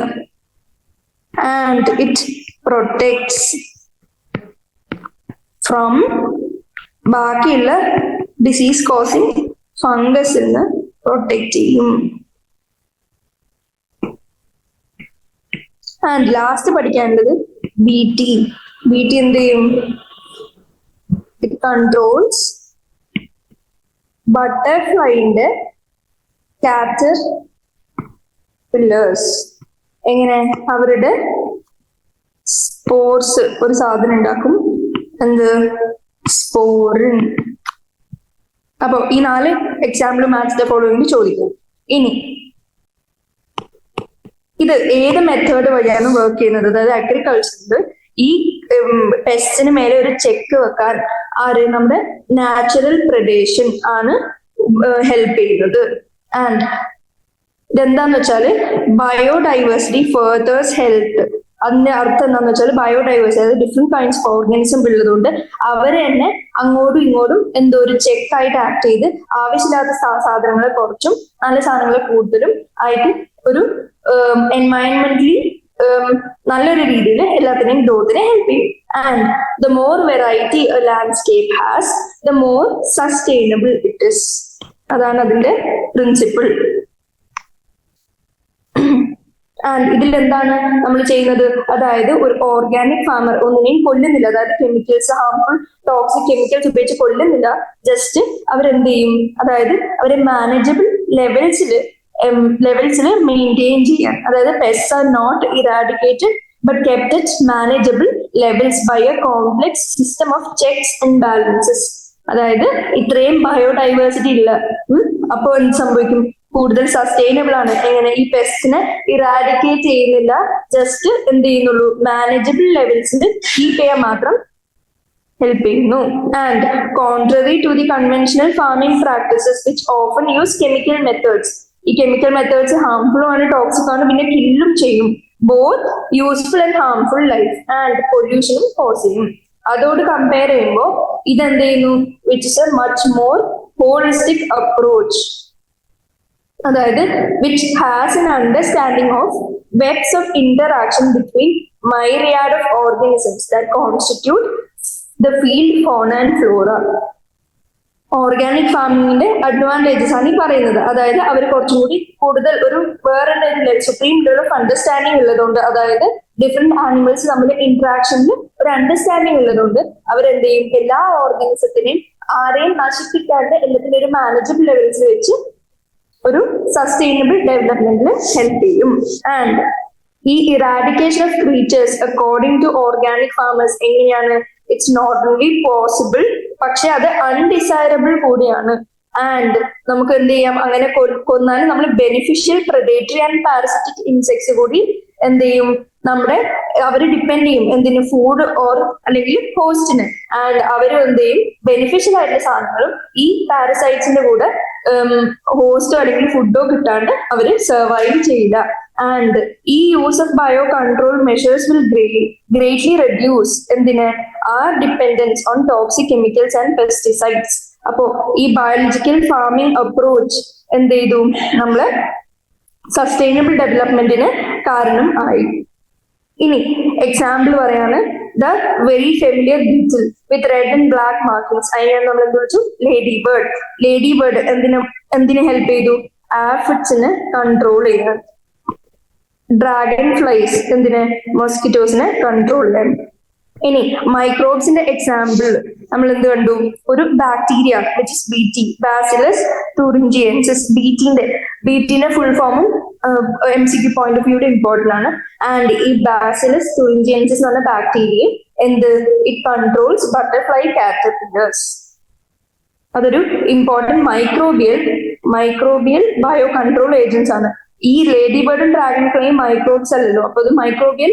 ആൻഡ് ഇറ്റ് പ്രൊട്ടക്ട്സ് ഫ്രം ബാക്കിയുള്ള ഡിസീസ് കോസിങ് ഫംഗസിൽ നിന്ന് പ്രൊട്ടക്ട് ചെയ്യും. ആൻഡ് ലാസ്റ്റ് പഠിക്കാനുള്ളത് BT എന്ത് ചെയ്യും? ഇറ്റ് കൺട്രോൾസ് ബട്ടർഫ്ലൈന്റെ കാറ്റർപില്ലേഴ്സ്. എങ്ങനെ? അവരുടെ സ്പോർസ് ഒരു സാധനം ഉണ്ടാക്കും, എന്ത്? സ്പോറിൻ. അപ്പൊ ഈ 4 എക്സാമ്പിൾ മാച്ച് ദ ഫോളോയിങ് ചോദിക്കും. ഇനി ഇത് ഏത് മെത്തേഡ് വഴിയാണ് വർക്ക് ചെയ്യുന്നത്? അതായത് അഗ്രികൾച്ചറിൽ ഈ പെസ്റ്റിന് മേലെ ഒരു ചെക്ക് വെക്കാൻ നമ്മുടെ നാച്ചുറൽ പ്രഡേഷൻ ആണ് ഹെൽപ്പ് ചെയ്യുന്നത്. ആൻഡ് ഇതെന്താന്ന് വെച്ചാല് ബയോഡൈവേഴ്സിറ്റി ഫർദേഴ്സ് ഹെൽത്ത്. അതിന്റെ അർത്ഥം എന്താന്ന് വെച്ചാൽ ബയോഡൈവേഴ്സിറ്റി, അതായത് ഡിഫറെന്റ് കൈൻഡ്സ് ഓഫ് ഓർഗാനിസം ഉള്ളതുകൊണ്ട് അവരെ തന്നെ അങ്ങോട്ടും ഇങ്ങോട്ടും എന്തോ ഒരു ചെക്ക് ആയിട്ട് ആക്ട് ചെയ്ത് ആവശ്യമില്ലാത്ത സാധനങ്ങളെ കുറച്ചും നല്ല സാധനങ്ങളെ കൂടുതലും ആയിട്ട് ഒരു എൻവയൺമെന്റലി നല്ലൊരു രീതിയിൽ എല്ലാത്തിനെയും ഗ്രോത്തിനെ ഹെൽപ്പ് ചെയ്യും. And the more variety A landscape has, the more sustainable it is. അതാണ് അതിന്റെ പ്രിൻസിപ്പിൾ. ആൻഡ് ഇതിൽ എന്താണ് നമ്മൾ ചെയ്യുന്നത്? അതായത് ഒരു ഓർഗാനിക് ഫാമർ ഒന്നിനെയും കൊല്ലുന്നില്ല, അതായത് കെമിക്കൽസ്, ഹാർംഫുൾ ടോക്സിക് കെമിക്കൽസ് ഉപയോഗിച്ച് കൊല്ലുന്നില്ല. ജസ്റ്റ് അവരെന്ത് ചെയ്യും? അതായത് അവരെ മാനേജബിൾ ലെവൽസിൽ മെയിൻറ്റെയിൻ ചെയ്യാൻ, അതായത് pest are not eradicated but kept at manageable levels by a complex system of checks and balances. അതായത് ഇത്രയും ബയോഡൈവേഴ്സിറ്റി ഇല്ല, അപ്പോൾ എന്ത് സംഭവിക്കും? കൂടുതൽ സസ്റ്റൈനബിൾ ആണ്. എങ്ങനെ ഈ പെസ്റ്റിനെ ഇറാഡിക്കേറ്റ് ചെയ്യുന്നില്ല, ജസ്റ്റ് എന്ത് ചെയ്യുന്നുള്ളൂ, മാനേജബിൾ ലെവൽസിൽ കീപ്പ് ചെയ്യാൻ മാത്രം ഹെൽപ്പ് ചെയ്യുന്നു. And contrary to the conventional farming practices which often use chemical methods, ഈ കെമിക്കൽ മെത്തേഡ്സ് ഹാംഫുള്ളും ആണ്, ടോക്സിക് ആണ്, പിന്നെ കില്ലും ചെയ്യും. Both useful and harmful life and പൊല്യൂഷനും കോസ് ചെയ്യും. അതോട് കമ്പയർ ചെയ്യുമ്പോൾ ഇതെന്ത് ചെയ്യുന്നു, which is a much more holistic approach, അതായത് which has an understanding of webs of interaction between myriad of organisms that constitute the field fauna and flora. Organic ഫാമിങ്ങിന്റെ advantages ആണ് ഈ പറയുന്നത്. അതായത് അവർ കുറച്ചും കൂടി കൂടുതൽ ഒരു വേറെ സുപ്രീം ലെവൽ ഓഫ് അണ്ടർസ്റ്റാൻഡിങ് ഉള്ളതുകൊണ്ട്, അതായത് ഡിഫറെന്റ് ആനിമൽസ് തമ്മിൽ ഇന്ററാക്ഷനിൽ ഒരു അണ്ടർസ്റ്റാൻഡിങ് ഉള്ളതുകൊണ്ട് അവരെന്ത് ചെയ്യും, എല്ലാ ഓർഗാനിസത്തിനെയും ആരെയും നശിപ്പിക്കാണ്ട് എല്ലാത്തിനും ഒരു മാനേജബിൾ ലെവൽസ് വെച്ച് ഒരു സസ്റ്റൈനബിൾ ഡെവലപ്മെന്റിൽ ഹെൽപ്പ് ചെയ്യും. ആൻഡ് ഈ eradication of creatures according to organic farmers എങ്ങനെയാണ്, ഇറ്റ്സ് നോട്ട് ഓൺലി പോസിബിൾ, പക്ഷെ അത് അൺഡിസൈറബിൾ കൂടിയാണ്. ആൻഡ് നമുക്ക് എന്ത് ചെയ്യാം, അങ്ങനെ കൊന്നാലും നമ്മൾ beneficial predatory and parasitic insects കൂടി എന്ത് ചെയ്യും, അവർ ഡിപ്പെൻഡ് ചെയ്യും എന്തിന്, ഫുഡ് ഓർ അല്ലെങ്കിൽ ഹോസ്റ്റിന്. ആൻഡ് അവർ എന്ത് ചെയ്യും, ബെനിഫിഷ്യൽ ആയിട്ടുള്ള സാധനങ്ങളും ഈ പാരസൈറ്റ്സിന്റെ കൂടെ ഹോസ്റ്റോ അല്ലെങ്കിൽ ഫുഡോ കിട്ടാണ്ട് അവർ സർവൈവ് ചെയ്യില്ല. ആൻഡ് ഈ use of bio control measures will greatly reduce എന്തിന്, our dependence on toxic chemicals and pesticides. അപ്പോ ഈ ബയോളജിക്കൽ ഫാമിംഗ് അപ്രോച്ച് എന്ത് ചെയ്തു, നമ്മള് സസ്റ്റൈനബിൾ ഡെവലപ്മെന്റിന് കാരണം ആയി. ഇനി എക്സാമ്പിൾ പറയാണ്, the very familiar beetle with red and black markings, അതിനെ നമ്മൾ എന്ത് വിളിച്ചു, ലേഡി ബേർഡ്. ലേഡി ബേർഡ് എന്തിനെ ഹെൽപ്പ് ചെയ്തു, ആഫിഡ്സിനെ കൺട്രോൾ ചെയ്യാൻ. ഡ്രാഗൺ ഫ്ലൈസ് എന്തിനെ, മോസ്കിറ്റോസിനെ കൺട്രോൾ ചെയ്യാൻ. ഇനി മൈക്രോബ്സിന്റെ എക്സാമ്പിൾ നമ്മൾ എന്ത് കണ്ടു, ഒരു bacteria which is B T, Bacillus thuringiensis. ബീറ്റിന്റെ ഫുൾ ഫോമും MCQ പോയിന്റ് ഓഫ് വ്യൂടെ ഇമ്പോർട്ടന്റ് ആണ്. ആൻഡ് ഈ ബാസിലസ് തുറിഞ്ചിയൻസിസ് എന്ന് പറഞ്ഞ ബാക്ടീരിയ എന്ത്, ഇറ്റ് കൺട്രോൾസ് ബട്ടർഫ്ലൈ കാറ്റർപില്ലേഴ്സ്. അതൊരു important microbial bio control agents ആണ്. ഈ ലേഡി ബേർഡും ഡ്രാഗൺ ഫ്ലൈയും മൈക്രോബ്സ് അല്ലല്ലോ, അപ്പൊ അത് മൈക്രോബിയൽ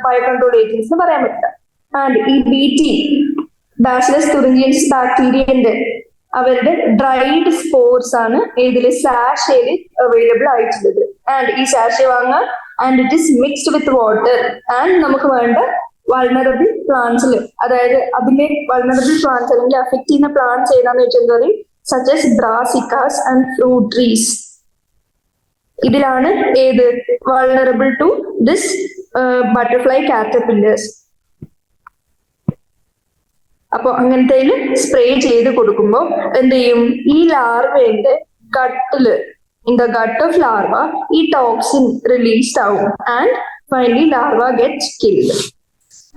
ബയോ കൺട്രോൾ ഏജൻസ് എന്ന് പറയാൻ പറ്റില്ല. ആൻഡ് ഈ BT ബാസിലസ് തുറിഞ്ചിയൻസിസ് ബാക്ടീരിയന്റെ അവരുടെ ഡ്രൈഡ് സ്പോർസ് ആണ് ഇതില് സാഷേല് അവൈലബിൾ ആയിട്ടുള്ളത്. ആൻഡ് ഈ സാഷെ വാങ്ങാൻ, and it is mixed with water. And നമുക്ക് വേണ്ട വൾണറബിൾ പ്ലാന്റ്സിൽ, അതായത് അതിന്റെ വൾണറബിൾ പ്ലാന്റ്സ് അല്ലെങ്കിൽ അഫക്ട് ചെയ്യുന്ന പ്ലാന്റ്സ് ഏതാന്ന് വെച്ചാൽ such as brassicas and fruit trees. ഇതിലാണ് ഏത് vulnerable to this butterfly caterpillars. അപ്പൊ അങ്ങനത്തെ സ്പ്രേ ചെയ്ത് കൊടുക്കുമ്പോൾ എന്ത് ചെയ്യും, ഈ ലാർവയുടെ ഗട്ടില്, in the gut of larva ഈ ടോക്സിൻ റിലീസ്ഡ് ആവും. And finally larva gets killed.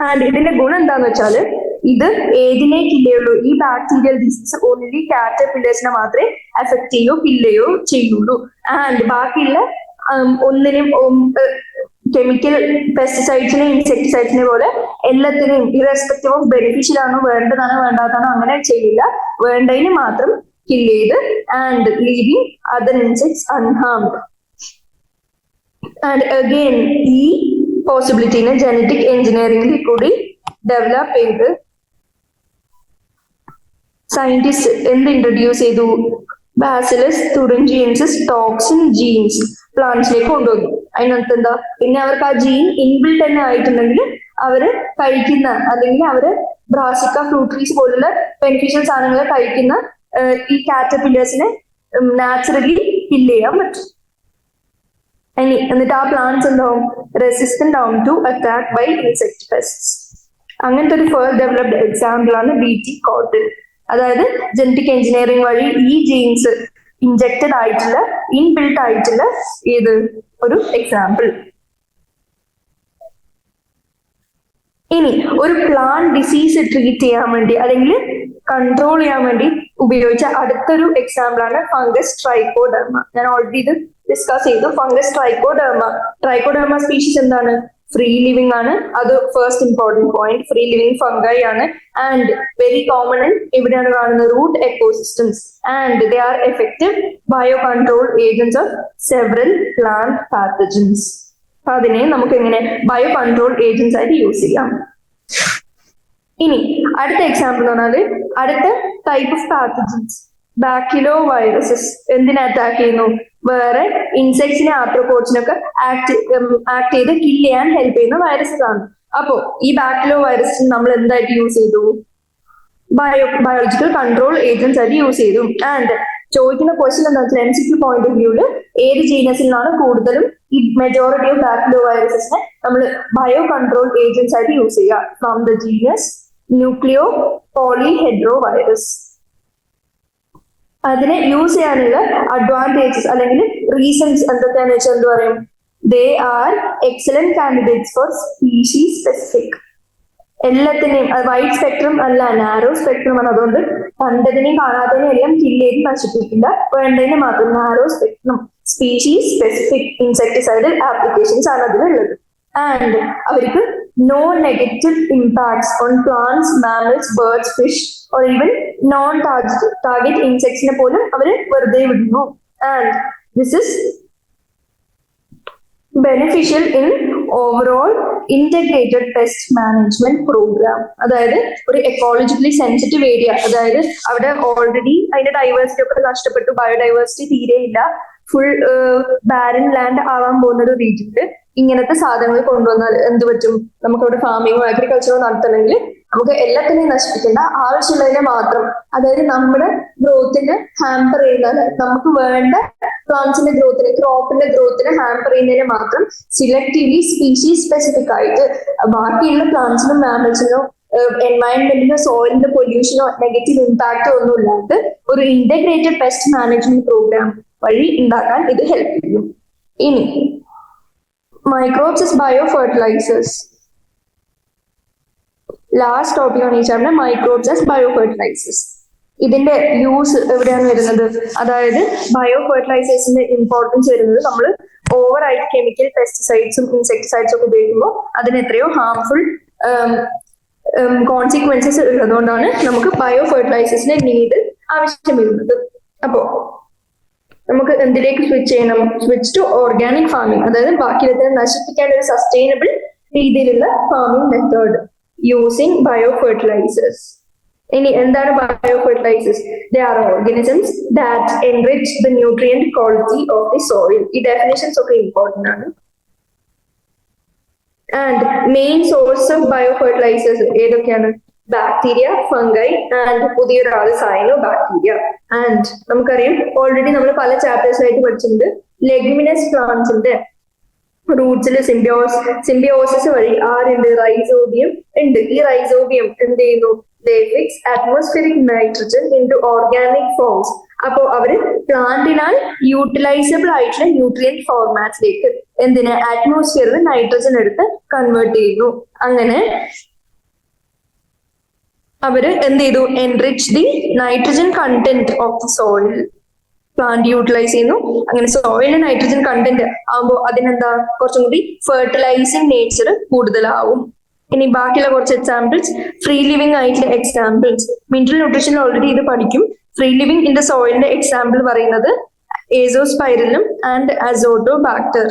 And ഇതിന്റെ ഗുണം എന്താന്ന് വെച്ചാല്, ഇത് ഏതിനെ കില്ലുള്ളൂ, ഈ ബാക്ടീരിയൽ ഡിസീസ് ഓൺലി കാറ്റർപില്ലേഴ്സിനെ മാത്രമേ അഫക്ട് ചെയ്യോ കില്ലയോ ചെയ്യുള്ളൂ. ആൻഡ് ബാക്കിയുള്ള ഒന്നിനും കെമിക്കൽ പെസ്റ്റിസൈഡ്സിനെ ഇൻസെക്ടിസൈഡ്സിനെ പോലെ എല്ലാത്തിനെയും ഇറസ്പെക്റ്റീവ് ഓഫ് ബെനിഫിഷ്യൽ ആണോ വേണ്ടതാണോ വേണ്ടാതാണോ അങ്ങനെ ചെയ്യില്ല, വേണ്ടതിന് മാത്രം കില്ല് ചെയ്ത് and leaving other insects unharmed. And again ഈ പോസിബിലിറ്റിനെ ജനറ്റിക് എഞ്ചിനീയറിംഗിൽ കൂടി ഡെവലപ്പ് ചെയ്ത് സയന്റിസ്റ്റ് എന്ത് ഇൻട്രൊഡ്യൂസ് ചെയ്തു, ബാസിലസ് തുറിഞ്ചിയൻസിസ് ടോക്സിൻ ജീൻസ് പ്ലാന്റ്സിലേക്ക് കൊണ്ടുവന്നു. അതിനകത്ത് എന്താ, പിന്നെ അവർക്ക് ആ ജീൻ ഇൻബിൽഡ് തന്നെ ആയിട്ടുണ്ടെങ്കിൽ അവര് കഴിക്കുന്ന അല്ലെങ്കിൽ അവര് ബ്രാസിക്ക ഫ്രൂട്ട് ട്രീസ് പോലുള്ള ബെനിഫിഷ്യൽ സാധനങ്ങൾ കഴിക്കുന്ന ഈ കാറ്റർപില്ലേഴ്സിനെ നാച്ചുറലി കില്ല് ചെയ്യാൻ പറ്റും. എന്നിട്ട് ആ പ്ലാന്റ്സ് എന്താവും, റെസിസ്റ്റന്റ് ആവും to attack by insect pests. അങ്ങനത്തെ ഒരു ഫസ്റ്റ് ഡെവലപ്ഡ് എക്സാമ്പിൾ ആണ് BT കോട്ടൺ. അതായത് ജനറ്റിക് എഞ്ചിനീയറിംഗ് വഴി ഈ ജീൻസ് ഇൻജക്റ്റഡ് ആയിട്ടുള്ള ഇൻബിൽട്ട് ആയിട്ടുള്ള ഏത് ഒരു എക്സാമ്പിൾ. ഇനി ഒരു പ്ലാന്റ് ഡിസീസ് ട്രീറ്റ് ചെയ്യാൻ വേണ്ടി അല്ലെങ്കിൽ കൺട്രോൾ ചെയ്യാൻ വേണ്ടി ഉപയോഗിച്ച അടുത്തൊരു എക്സാമ്പിൾ ആണ് ഫംഗസ് ട്രൈക്കോഡെർമ. ഞാൻ ഓൾറെഡി ഇത് ഡിസ്കസ് ചെയ്തു. ഫംഗസ് ട്രൈക്കോഡെർമ സ്പീഷീസ് എന്താണ്, ഫ്രീ ലിവിംഗ് ആണ്, അത് first important point. Free living fungi ആണ് ആൻഡ് വെരി കോമൺ എവിടെയാണ് കാണുന്നത്, root ecosystems, and they are effective bio control agents of several plant pathogens. അതിനെ നമുക്ക് എങ്ങനെ ബയോ കൺട്രോൾ ഏജൻസ് ആയിട്ട് യൂസ് ചെയ്യാം. ഇനി അടുത്ത എക്സാമ്പിൾ എന്ന് പറഞ്ഞാല് അടുത്ത ടൈപ്പ് ഓഫ് പാത്തജൻസ് ബാക്ടീരിയോ വൈറസസ്. എന്തിനെ അറ്റാക്ക് ചെയ്യുന്നു, വേറെ ഇൻസെക്ട്സിനെ ആർത്രോപോഡ്സിനൊക്കെ ആക്ട് ചെയ്ത് കിൽ ചെയ്യാൻ ഹെൽപ്പ് ചെയ്യുന്ന വൈറസസ് ആണ്. അപ്പോ ഈ ബാക്ടീരിയോ വൈറസ് നമ്മൾ എന്തായിട്ട് യൂസ് ചെയ്തു, ബയോളജിക്കൽ കൺട്രോൾ ഏജൻസ് ആയിട്ട് യൂസ് ചെയ്തു. ആൻഡ് ചോദിക്കുന്ന ക്വസ്റ്റ്യൻ എന്താ വെച്ചാൽ MCQ പോയിന്റ് ഓഫ് വ്യൂല് ഏത് ജീനസിൽ നിന്നാണ് കൂടുതലും ഈ മെജോറിറ്റി ഓഫ് ബാക്ടീരിയോ വൈറസസിനെ നമ്മൾ ബയോ കൺട്രോൾ ഏജൻസ് ആയിട്ട് യൂസ് ചെയ്യുക. From the genus nucleopolyhedrovirus. അതിനെ യൂസ് ചെയ്യാനുള്ള അഡ്വാൻറ്റേജസ് അല്ലെങ്കിൽ റീസൺസ് എന്തൊക്കെയാണെന്ന് വെച്ചാൽ എന്ത് പറയും, they are excellent candidates for species specific. എല്ലാത്തിനെയും വൈഡ് സ്പെക്ട്രം അല്ല, നാരോ സ്പെക്ട്രം ആണ്. അതുകൊണ്ട് കണ്ടതിനെയും കാണാത്തതിനെയും എല്ലാം കില്ല് ചെയ്ത് നശിപ്പിക്കില്ല, വേണ്ടതിന് മാത്രം narrow spectrum species specific insecticidal applications ആണ് അതിലുള്ളത്. ആൻഡ് അവർക്ക് no negative impacts on plants, mammals, birds, fish or even non target ഇൻസെക്ട്സിനെ പോലും അവർ വെറുതെ വിടുന്നു. And this is beneficial in overall integrated pest management programme. അതായത് ഒരു എക്കോളജിക്കലി സെൻസിറ്റീവ് ഏരിയ, അതായത് അവിടെ ഓൾറെഡി അതിന്റെ ഡൈവേഴ്സിറ്റി ഒക്കെ നഷ്ടപ്പെട്ടു, ബയോഡൈവേഴ്സിറ്റി തീരെയില്ല, ഫുൾ ബാരൻ ലാൻഡ് ആവാൻ പോകുന്ന ഒരു റീജിയനിൽ ഇങ്ങനത്തെ സാധനങ്ങൾ കൊണ്ടുവന്നാൽ എന്ത് പറ്റും, നമുക്ക് അവിടെ ഫാമിങ്ങോ അഗ്രികൾച്ചറോ നടത്തണമെങ്കിൽ നമുക്ക് എല്ലാത്തിനെയും നശിപ്പിക്കേണ്ട, ആവശ്യമുള്ളതിനെ മാത്രം, അതായത് നമ്മുടെ ഗ്രോത്തിനെ ഹാമ്പർ ചെയ്യുന്ന, നമുക്ക് വേണ്ട പ്ലാന്റ്സിന്റെ ഗ്രോത്തിനെ, ക്രോപ്പിന്റെ ഗ്രോത്തിനെ ഹാമ്പർ ചെയ്യുന്നതിനെ മാത്രം സിലക്റ്റീവ്ലി സ്പീഷീസ് സ്പെസിഫിക് ആയിട്ട് ബാക്കിയുള്ള പ്ലാന്റ്സിനും മാമൽസിനോ എൻവയൺമെന്റിനോ സോയിലിന്റെ പൊല്യൂഷനോ നെഗറ്റീവ് ഇമ്പാക്റ്റോ ഒന്നും ഇല്ലാണ്ട് ഒരു ഇന്റഗ്രേറ്റഡ് പെസ്റ്റ് മാനേജ്മെന്റ് പ്രോഗ്രാം വഴി ഉണ്ടാക്കാൻ ഇത് ഹെൽപ്പ് ചെയ്യും. ഇനി microbes is bio fertilisers. Last topic ആണ് ഈ chapter, microbes as bio fertilisers. ഇതിന്റെ യൂസ് എവിടെയാണ് വരുന്നത്, അതായത് ബയോ ഫെർട്ടിലൈസേഴ്സിന്റെ ഇമ്പോർട്ടൻസ് വരുന്നത് നമ്മൾ ഓവറായിട്ട് കെമിക്കൽ പെസ്റ്റിസൈഡ്സും ഇൻസെക്ടിസൈഡ്സും ഒക്കെ ഉപയോഗിക്കുമ്പോൾ അതിന് എത്രയോ ഹാർംഫുൾ കോൺസിക്വൻസസ് ഉള്ളതുകൊണ്ടാണ് നമുക്ക് ബയോ ഫെർട്ടിലൈസേഴ്സിന്റെ നീഡ് ആവശ്യം വരുന്നത്. അപ്പോ നമുക്ക് എന്തിലേക്ക് സ്വിച്ച് ചെയ്യണം, സ്വിച്ച് ടു ഓർഗാനിക് ഫാമിംഗ്, അതായത് ബാക്കിയുള്ളതിനെ നശിപ്പിക്കാൻ ഒരു സസ്റ്റൈനബിൾ രീതിയിലുള്ള farming method using bio fertilizers. ഇനി എന്താണ് bio fertilizers? They are organisms that enrich the nutrient quality of the soil. ഈ ഡെഫിനിഷൻസ് ഒക്കെ ഇമ്പോർട്ടന്റ് ആണ്. And main source of bio fertilizers ഏതൊക്കെയാണ്? ബാക്ടീരിയ, ഫംഗൈ ആൻഡ് പുതിയൊരാൾ സൈനോ ബാക്ടീരിയ. ആൻഡ് നമുക്കറിയാം already നമ്മൾ പല ചാപ്റ്റേഴ്സായിട്ട് പഠിച്ചിട്ടുണ്ട്, ലെഗ്യുമിനസ് പ്ലാന്റ്സിന്റെ റൂട്ട്സിൽ സിംബിയോസിസ് വഴി ആരുണ്ട്? റൈസോബിയം ഉണ്ട്. ഈ റൈസോബിയം എന്ത് ചെയ്യുന്നു? They fix atmospheric nitrogen into organic forms. അപ്പോ അവര് പ്ലാന്റിനാൽ യൂട്ടിലൈസബിൾ ആയിട്ടുള്ള ന്യൂട്രിയന്റ് ഫോർമാറ്റിലേക്ക് എന്തിന് അറ്റ്മോസ്ഫിയറിൽ നൈട്രജൻ എടുത്ത് കൺവേർട്ട് ചെയ്യുന്നു. അങ്ങനെ അവര് എന്ത് ചെയ്തു? Enrich the nitrogen content of the soil. Plant utilise ചെയ്യുന്നു. അങ്ങനെ സോയിലിന് നൈട്രജൻ കണ്ടന്റ് ആകുമ്പോൾ അതിനെന്താ കുറച്ചും കൂടി ഫെർട്ടിലൈസിങ് നേച്ചർ കൂടുതലാവും. ഇനി ബാക്കിയുള്ള കുറച്ച് എക്സാമ്പിൾസ്, ഫ്രീ ലിവിംഗ് ആയിട്ടുള്ള എക്സാമ്പിൾസ് മിനറൽ ന്യൂട്രീഷനിൽ ഓൾറെഡി ഇത് പഠിക്കും. ഫ്രീ ലിവിംഗ് ഇൻ ദ സോയിലിന്റെ എക്സാമ്പിൾ പറയുന്നത് ഏസോസ്പൈറലും ആൻഡ് അസോട്ടോബാക്ടർ.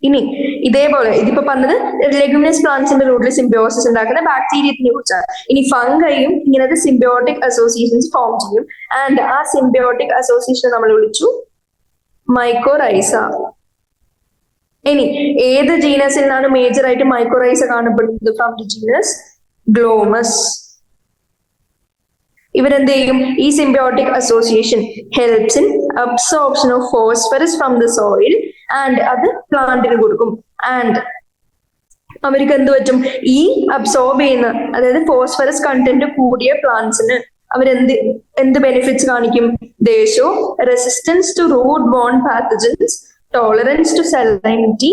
ഇനി ഇതേപോലെ ഇതിപ്പോ പറഞ്ഞത് ലെഗ്യുമിനസ് പ്ലാന്റ്സിന്റെ റൂട്ടിൽ സിംബിയോസിസ് ഉണ്ടാക്കുന്ന ബാക്ടീരിയത്തിനെ കുറിച്ചാണ്. ഇനി ഫംഗൈയും ഇങ്ങനത്തെ സിംബിയോട്ടിക് അസോസിയേഷൻസ് ഫോം ചെയ്യും. ആൻഡ് ആ സിംബിയോട്ടിക് അസോസിയേഷൻ നമ്മൾ വിളിച്ചു മൈക്കോറൈസ. ഇനി ഏത് ജീനസിൽ നിന്നാണ് മേജർ ആയിട്ട് മൈക്കോറൈസ കാണപ്പെടുന്നത്? From the genus Glomus. ഇവരെന്ത് ചെയ്യും? ഈ symbiotic association helps in absorption of phosphorus from the soil and അത് പ്ലാന്റിന് കൊടുക്കും. ആൻഡ് അവർക്ക് എന്ത് പറ്റും? ഈ അബ്സോർബ് ചെയ്യുന്ന, അതായത് ഫോസ്ഫറസ് കണ്ടന്റ് കൂടിയ പ്ലാന്റ്സിന് എന്ത് ബെനിഫിറ്റ്സ് കാണിക്കും? They show resistance to root-borne pathogens, tolerance to salinity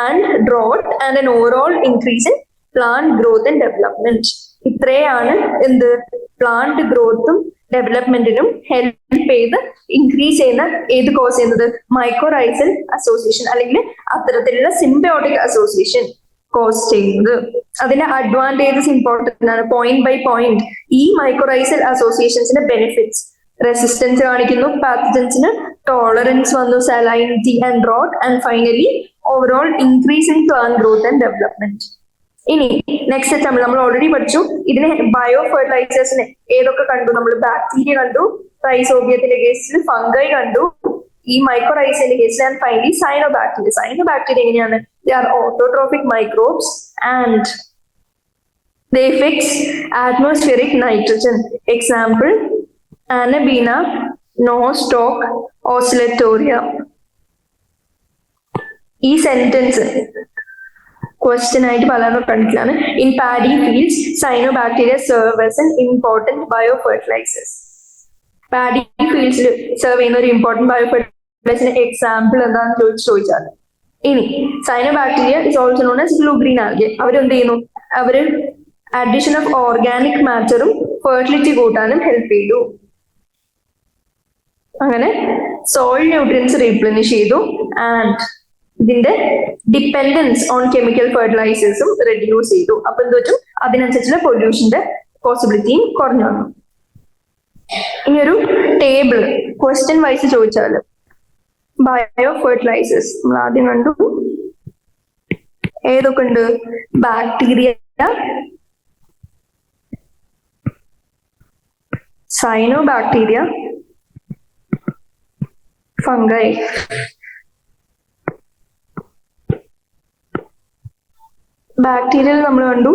and drought, and an overall increase in plant growth and development. ഇത്രയാണ് എന്ത് പ്ലാന്റ് ഗ്രോത്തും ഡെവലപ്മെന്റിനും ഹെൽപ്പ് ചെയ്ത് ഇൻക്രീസ് ചെയ്യുന്ന ഏത് കോസ് ചെയ്യുന്നത് മൈക്കോറൈസൽ അസോസിയേഷൻ അല്ലെങ്കിൽ അത്തരത്തിലുള്ള സിംബയോട്ടിക് അസോസിയേഷൻ കോസ് ചെയ്യുന്നത്. അതിന്റെ അഡ്വാൻറ്റേജസ് ഇമ്പോർട്ടന്റ് ആണ്. പോയിന്റ് ബൈ പോയിന്റ് ഈ മൈക്കോറൈസൽ അസോസിയേഷൻസിന്റെ ബെനിഫിറ്റ്സ് റെസിസ്റ്റൻസ് കാണിക്കുന്നു, പാത്തജൻസിന് ടോളറൻസ് വന്നു, salinity and rote, and finally overall increase in plant growth and development. ഇനി നെക്സ്റ്റ് എക്സാമ്പിൾ നമ്മൾ ഓൾറെഡി പഠിച്ചു. ഇതിന് ബയോ ഫെർട്ടിലൈസേഴ്സിന് ഏതൊക്കെ കണ്ടു? നമ്മൾ ബാക്ടീരിയ കണ്ടു, റൈസോബിയത്തിന്റെ കേസിൽ ഫംഗൈ കണ്ടു, ഈ മൈക്കോറൈസിന്റെ കേസിൽ, ആൻഡ് ഫൈനലി സൈനോബാക്ടീരിയ. സൈനോബാക്ടീരിയ എങ്ങനെയാണ്? They are autotrophic microbes and they fix atmospheric nitrogen. Example Anabina, Nostoc, Oscillatoria. ഈ സെന്റൻസ് ക്വസ്റ്റ്യൻ ആയിട്ട് പലരും കണ്ടിട്ടാണ്. In paddy fields cyanobacteria serve as an important bio fertilizers. Paddy ഫീൽഡ്സിൽ serve ചെയ്യുന്ന ഒരു important bio ഫെർട്ടിലൈസറിന്റെ example എന്താണെന്ന് ചോദിച്ചാൽ, ഇനി cyanobacteria is also known as blue green algae. അവരെന്ത് ചെയ്യുന്നു? അവര് അഡീഷൻ ഓഫ് ഓർഗാനിക് മാറ്ററും ഫെർട്ടിലിറ്റി കൂട്ടാനും ഹെൽപ്പ് ചെയ്തു. അങ്ങനെ സോയിൽ ന്യൂട്രിയൻസ് റീപ്ലനിഷ് ചെയ്തു ആൻഡ് ഇതിന്റെ ഡിപ്പെൻഡൻസ് ഓൺ കെമിക്കൽ ഫെർട്ടിലൈസേഴ്സും റെഡ്യൂസ് ചെയ്തു. അപ്പൊ എന്ത് പറ്റും? അതിനനുസരിച്ചുള്ള പൊല്യൂഷന്റെ പോസിബിലിറ്റിയും കുറഞ്ഞു വന്നു. ഇനി ഒരു ടേബിൾ ക്വസ്റ്റ്യൻ വൈസ് ചോദിച്ചാല് ബയോ ഫെർട്ടിലൈസേഴ്സ് നമ്മൾ ആദ്യം കണ്ടു. ഏതൊക്കെ ഉണ്ട്? Bacteria, cyanobacteria, fungi. ബാക്ടീരിയൽ നമ്മൾ കണ്ടു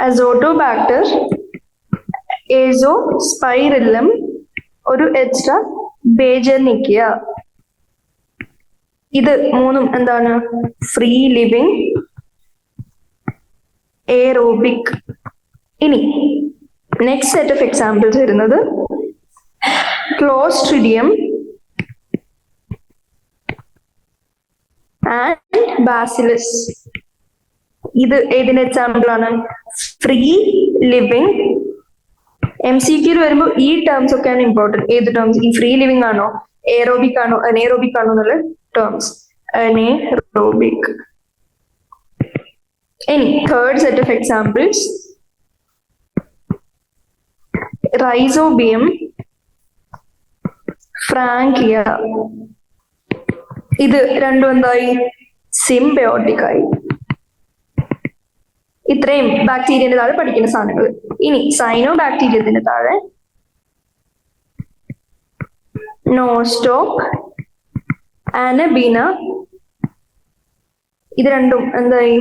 അസോട്ടോബാക്ടർ, ഏസോസ്പൈറില്ലം, ഒരു എക്സ്ട്രാ ബേജർനിക്കിയ. ഇത് മൂന്നും എന്താണ്? Free living, aerobic. ഇനി നെക്സ്റ്റ് സെറ്റ് ഓഫ് എക്സാമ്പിൾസ് വരുന്നത് ക്ലോസ്ട്രിഡിയം ആൻഡ് ബാസിലസ്. ഇത് ഏതിന്റെ എക്സാമ്പിൾ ആണ്? Free living. MCQ വരുമ്പോൾ ഈ ടേംസ് ഒക്കെയാണ് ഇമ്പോർട്ടന്റ്. ഏത് ടേംസ്? ഈ ഫ്രീ ലിവിങ് ആണോ, എയറോബിക് ആണോ, അനേറോബിക് ആണോ എന്നുള്ള ടേംസ്. അനേറോബിക്. ഇനി third set of examples Rhizobium, Frankia. ഇത് രണ്ടും എന്തായി? സിംബയോട്ടിക് ആയി. ഇത്രയും ബാക്ടീരിയന്റെ താഴെ പഠിക്കുന്ന സാധനങ്ങൾ. ഇനി സൈനോ ബാക്ടീരിയത്തിന്റെ താഴെ നോസ്റ്റോക്, ആനബീന. ഇത് രണ്ടും എന്തായി?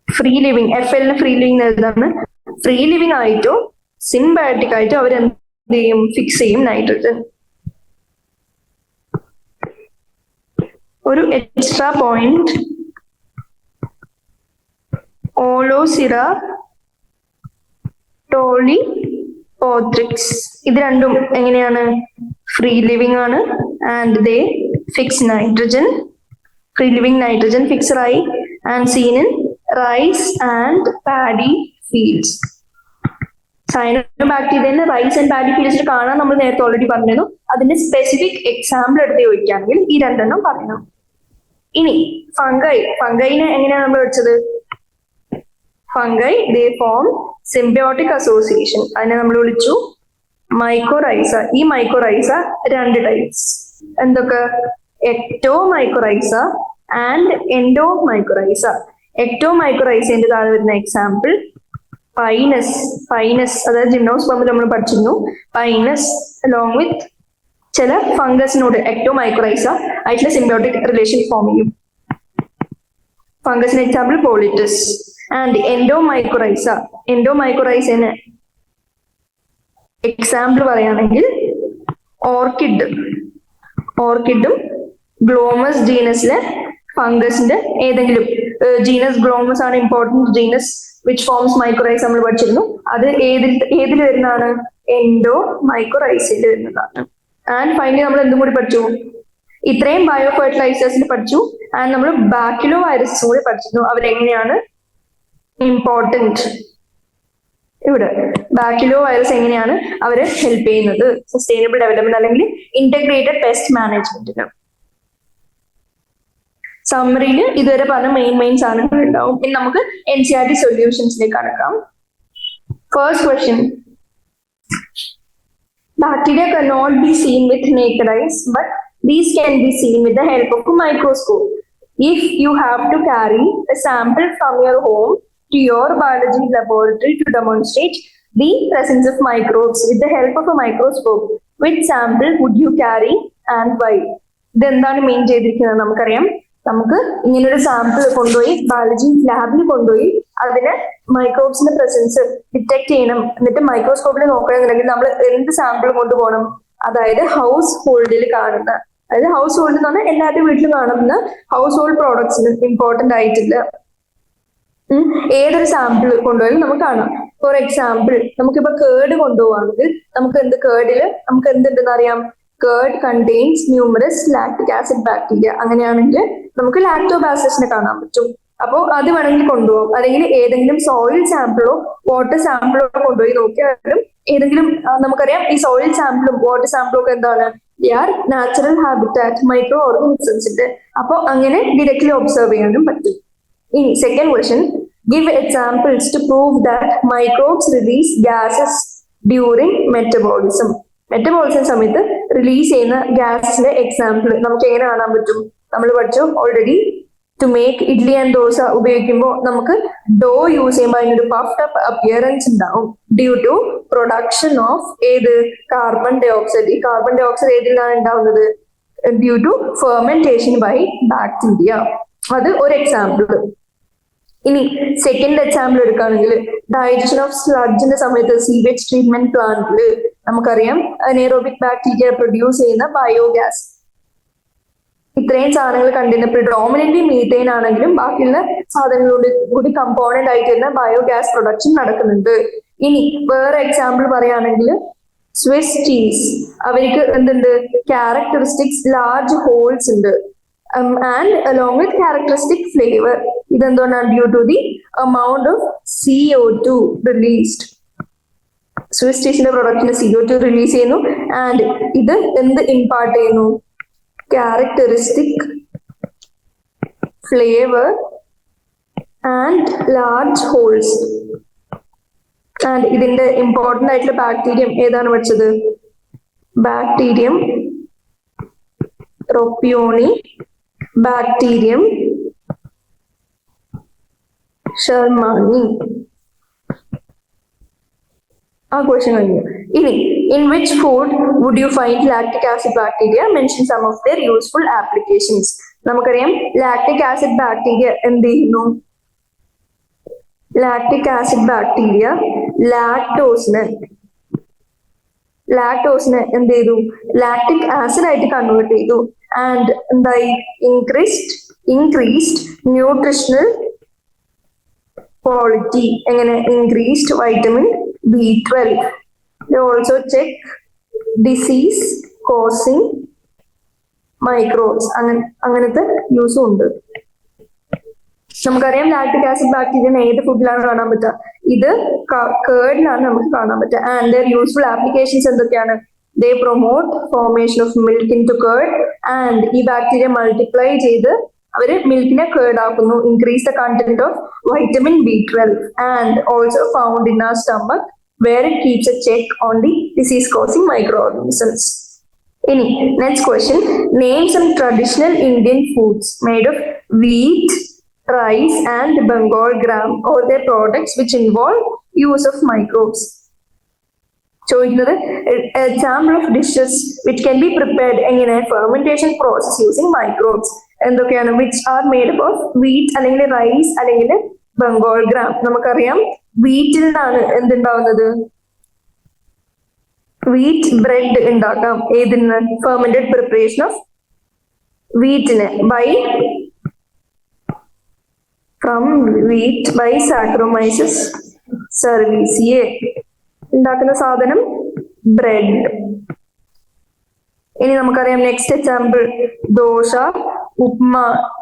Free living. FL free living എഴുതാണ്. ഫ്രീ ലിവിങ് ആയിട്ടോ സിംബയോട്ടിക് ആയിട്ടോ അവരെന്ത് ചെയ്യും? ഫിക്സ് ചെയ്യും നൈട്രജൻ. ഒരു എക്സ്ട്രാ പോയിന്റ് ഓലോസിറ, ടോളിപോത്രിക്സ്. ഇത് രണ്ടും എങ്ങനെയാണ്? ഫ്രീ ലിവിങ് ആണ് and they fix nitrogen. Free living nitrogen fixer ആയി and seen in rice and paddy fields. സൈനോബാക്ടീരിയന് റൈസ് ആൻഡ് പാഡി ഫീൽഡ്സിൽ കാണാൻ നമ്മൾ നേരത്തെ ഓൾറെഡി പറഞ്ഞിരുന്നു. അതിന്റെ സ്പെസിഫിക് എക്സാമ്പിൾ എടുത്ത് ചോദിക്കുകയാണെങ്കിൽ ഈ രണ്ടെണ്ണം പറയണം. ഇനി ഫംഗൈ. ഫംഗൈനെ എങ്ങനെയാണ് നമ്മൾ പഠിച്ചത്? Fungi they form symbiotic association. അതിനെ നമ്മൾ വിളിച്ചു മൈക്കോറൈസ. ഈ മൈക്കോറൈസ രണ്ട് ടൈപ്സ്. എന്തൊക്കെ? Ectomycorrhiza and endomycorrhiza. എക്ടോ മൈക്കോറൈസന്റെ താഴെ വരുന്ന എക്സാമ്പിൾ പൈനസ്. പൈനസ് അതായത് ജിംനോസ്പെർമിൽ നമ്മൾ പഠിച്ചിരുന്നു. പൈനസ് അലോങ് വിത്ത് ചില ഫംഗസിനോട് എക്ടോ മൈക്കോറൈസ ആയിട്ടുള്ള സിംബയോട്ടിക് റിലേഷൻ ഫോം ചെയ്യും. ഫംഗസിന് എക്സാമ്പിൾ പോളിറ്റസ്. ആൻഡ് എൻഡോമൈക്കോറൈസ. എൻഡോമൈക്കോറൈസന് എക്സാമ്പിൾ പറയുകയാണെങ്കിൽ ഓർക്കിഡ്. ഓർക്കിഡും ഗ്ലോമസ് ജീനസിലെ ഫംഗസിന്റെ ഏതെങ്കിലും ജീനസ് ഗ്ലോമസ് ആണ് important genus which forms mycorrhiza നമ്മൾ പഠിച്ചിരുന്നു. അത് ഏതിൽ വരുന്നതാണ്? എൻഡോമൈക്കോറൈസയിൽ വരുന്നതാണ്. ആൻഡ് ഫൈനലി നമ്മൾ എന്തും കൂടി പഠിച്ചു? ഇത്രയും ബയോ ഫെർട്ടിലൈസേഴ്സിൽ പഠിച്ചു. ആൻഡ് നമ്മൾ ബാക്കിലോ വൈറസും കൂടി പഠിച്ചിരുന്നു. അവരെങ്ങനെയാണ് ഇമ്പോർട്ടന്റ് ഇവിടെ ബാക്ടീരിയോ വൈറസ് എങ്ങനെയാണ് അവര് ഹെൽപ്പ് ചെയ്യുന്നത് സസ്റ്റൈനബിൾ ഡെവലപ്മെന്റ് അല്ലെങ്കിൽ ഇന്റഗ്രേറ്റഡ് പെസ്റ്റ് മാനേജ്മെന്റിന്. സമ്മറിയിൽ ഇതുവരെ പറഞ്ഞ മെയിൻ സാധനങ്ങൾ ഉണ്ടാവും. ഇനി നമുക്ക് NCERT സൊല്യൂഷൻസിലേക്ക് കടക്കാം. First question, bacteria cannot be seen with naked eyes, but these can be seen with the help of a microscope. If you have to carry a sample from your home to your biology laboratory to demonstrate the presence of microbes with the help of a microscope, which sample would you carry and why? ഇതെന്താണ് main ചെയ്തിരിക്കുന്നത് നമുക്കറിയാം. നമുക്ക് ഇങ്ങനൊരു sample കൊണ്ടുപോയി biology ലാബിൽ കൊണ്ടുപോയി അതിന് മൈക്രോബ്സിന്റെ presence detect ചെയ്യണം. എന്നിട്ട് മൈക്രോസ്കോപ്പിൽ നോക്കണമെന്നുണ്ടെങ്കിൽ നമ്മൾ എന്ത് സാമ്പിൾ കൊണ്ടുപോകണം? അതായത് ഹൗസ് ഹോൾഡിൽ കാണുന്ന, അതായത് ഹൗസ് ഹോൾഡ് എന്ന് പറഞ്ഞാൽ എല്ലാവരുടെ വീട്ടിലും കാണുന്ന ഹൗസ് ഹോൾഡ് പ്രോഡക്ട്സിന് ഇമ്പോർട്ടന്റ് ആയിട്ടില്ല ഏതൊരു സാമ്പിൾ കൊണ്ടുപോയാലും നമുക്ക് കാണാം. ഫോർ എക്സാമ്പിൾ നമുക്കിപ്പോ കേർഡ് കൊണ്ടുപോവാണെങ്കിൽ നമുക്ക് കേർഡിൽ നമുക്ക് എന്തുണ്ടെന്ന് അറിയാം. Curd contains numerous lactic acid bacteria. അങ്ങനെയാണെങ്കിൽ നമുക്ക് ലാക്ടോബാസിസിനെ കാണാൻ പറ്റും. അപ്പോൾ അത് വേണമെങ്കിൽ കൊണ്ടുപോകും. അല്ലെങ്കിൽ ഏതെങ്കിലും സോയിൽ സാമ്പിളോ വാട്ടർ സാമ്പിളോ കൊണ്ടുപോയി നോക്കിയാലും ഏതെങ്കിലും നമുക്കറിയാം ഈ സോയിൽ സാമ്പിളും വാട്ടർ സാമ്പിളും ഒക്കെ എന്താണ്, they are natural habitat micro ഓർഗാനിസംസിന്റെ. അപ്പോൾ അങ്ങനെ ഡയറക്ട്ലി ഒബ്സർവ് ചെയ്യാനും പറ്റും. ഇനി second question, give examples to prove that microbes release gases during metabolism. Metabolism സമയത്ത് റിലീസ് ചെയ്യുന്ന ഗ്യാസിന്റെ എക്സാമ്പിൾ നമുക്ക് എങ്ങനെ കാണാൻ പറ്റും? നമ്മൾ പഠിച്ചു already. To make idli and dosa ഉപയോഗിക്കുമ്പോൾ നമുക്ക് ഡോ യൂസ് ചെയ്യുമ്പോൾ അതിനൊരു പഫ്ഡ് അപ്പ് അപ്പിയറൻസ് ഉണ്ടാവും ഡ്യൂ ടു പ്രൊഡക്ഷൻ ഓഫ് ഏത് കാർബൺ ഡൈ ഓക്സൈഡ്. ഈ കാർബൺ ഡൈ ഓക്സൈഡ് ഏതിലാണ് ഉണ്ടാവുന്നത്? Due to fermentation by bacteria. അത് ഒരു എക്സാമ്പിൾ. ഇനി സെക്കൻഡ് എക്സാമ്പിൾ എടുക്കുകയാണെങ്കിൽ ഡൈജഷൻ ഓഫ് സ്ലഡ്ജിന്റെ സമയത്ത് സീവേജ് ട്രീറ്റ്മെന്റ് പ്ലാന്റിൽ നമുക്കറിയാം അനേറോബിക് ബാക്ടീരിയ പ്രൊഡ്യൂസ് ചെയ്യുന്ന ബയോഗ്യാസ്. ഇത്രയും സാധനങ്ങൾ കണ്ടിരുന്ന പ്രിഡോമിനന്റ്ലി മീഥെയിൻ ആണെങ്കിലും ബാക്കിയുള്ള സാധനങ്ങളുടെ കൂടി കമ്പോണന്റ് ആയിട്ട് വരുന്ന ബയോഗ്യാസ് പ്രൊഡക്ഷൻ നടക്കുന്നുണ്ട്. ഇനി വേറെ എക്സാമ്പിൾ പറയുകയാണെങ്കിൽ സ്വിസ് ചീസ്, അവർക്ക് എന്തുണ്ട്? ക്യാരക്ടറിസ്റ്റിക്സ് ലാർജ് ഹോൾസ് ഉണ്ട് and along with characteristic flavour. ഇതെന്തുകൊണ്ടാണ്? Due to the amount of CO2 released. Swiss ചീസിന്റെ പ്രൊഡക്റ്റിന് CO2 റിലീസ് ചെയ്യുന്നു ആൻഡ് ഇത് എന്ത് ഇമ്പാർട്ട് ചെയ്യുന്നു? Characteristic flavour and large holes. And ഇതിന്റെ ഇമ്പോർട്ടന്റ് ആയിട്ടുള്ള ബാക്ടീരിയം ഏതാണ് പഠിച്ചത്? Bacterium propioni, bacterium shermanii. ആ ക്വസ്റ്റ്യൻ കഴിഞ്ഞു. ഇനി in which food would you find lactic acid bacteria? Mention some of their useful applications. നമുക്കറിയാം ലാക്ടിക് ആസിഡ് ബാക്ടീരിയ എന്ത് ചെയ്യുന്നു? ലാക്ടിക് ആസിഡ് ബാക്ടീരിയ ലാക്ടോസിനെ എന്ത് ചെയ്തു? ലാക്ടിക് ആസിഡ് ആയിട്ട് കൺവേർട്ട് ചെയ്തു. ആൻഡ് എന്തായി? Increased nutritional quality. എങ്ങനെ? Increased vitamin B12. They also check disease causing microbes. അങ്ങനത്തെ യൂസും ഉണ്ട്. നമുക്കറിയാം ലാക്ടിക് ആസിഡ് ബാക്ടീരിയ ഏത് ഫുഡിലാണ് കാണാൻ പറ്റുക? ഇത് കേർഡിലാണ് നമുക്ക് കാണാൻ പറ്റുക. ആൻഡ് ദർ യൂസ്ഫുൾ ആപ്ലിക്കേഷൻസ് എന്തൊക്കെയാണ്? They promote formation of milk into curd. And ഈ ബാക്ടീരിയ മൾട്ടിപ്ലൈ ചെയ്ത് അവര് മിൽക്കിനെ കേർഡ് ആക്കുന്നു. Increase the content of vitamin B12 and also found in our stomach where it keeps a check on the disease causing microorganisms. Any next question, name some traditional Indian foods made of wheat, rice and Bengal gram or their products which involve use of microbes. ചോദിക്കുന്നത് example of dishes which can be prepared in a fermentation process using microbes. എന്തൊക്കെയാണ്? which are made up of wheat അല്ലെങ്കിൽ rice അല്ലെങ്കിൽ Bengal gram. നമുക്കറിയാം വീറ്റിൽ നിന്നാണ് എന്തുണ്ടാവുന്നത്? Wheat bread ഉണ്ടാക്കാം. ഏതിന്? Fermented preparation of വീറ്റിന് from wheat by saccharomyces cerevisiae ഉണ്ടാക്കുന്ന സാധനം ബ്രെഡ്. ഇനി നമുക്കറിയാം നെക്സ്റ്റ് എക്സാമ്പിൾ ദോശ, ഉപ്മ,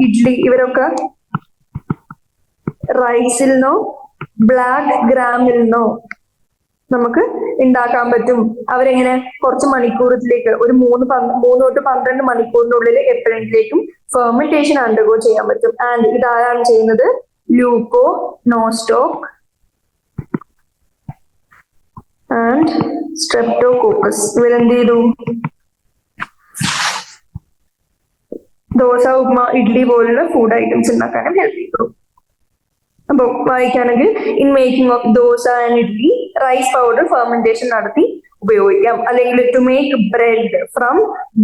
ഇഡ്ലി ഇവരൊക്കെ റൈസിൽ നിന്നോ ബ്ലാക്ക് ഗ്രാമിൽ നിന്നോ നമുക്ക് ഉണ്ടാക്കാൻ പറ്റും. അവരെങ്ങനെ കുറച്ച് മണിക്കൂറിലേക്ക് ഒരു 3 തൊട്ട് 12 മണിക്കൂറിനുള്ളിൽ എപ്പോഴെങ്കിലേക്കും ഫെർമെന്റേഷൻ അണ്ടർഗോ ചെയ്യാൻ പറ്റും. ആൻഡ് ഇതാരാണ് ചെയ്യുന്നത്? Luko Nostoc and streptococcus. ഇവരെന്ത് ചെയ്തു? ദോശ, ഉപ്മ, ഇഡ്ലി പോലുള്ള ഫുഡ് ഐറ്റംസ് ഉണ്ടാക്കാനും ഹെൽപ്പ് ചെയ്തു. അപ്പൊ വായിക്കുകയാണെങ്കിൽ in making of dosa and idli rice powder fermentation നടത്തി ഉപയോഗിക്കാം. അല്ലെങ്കിൽ to make bread from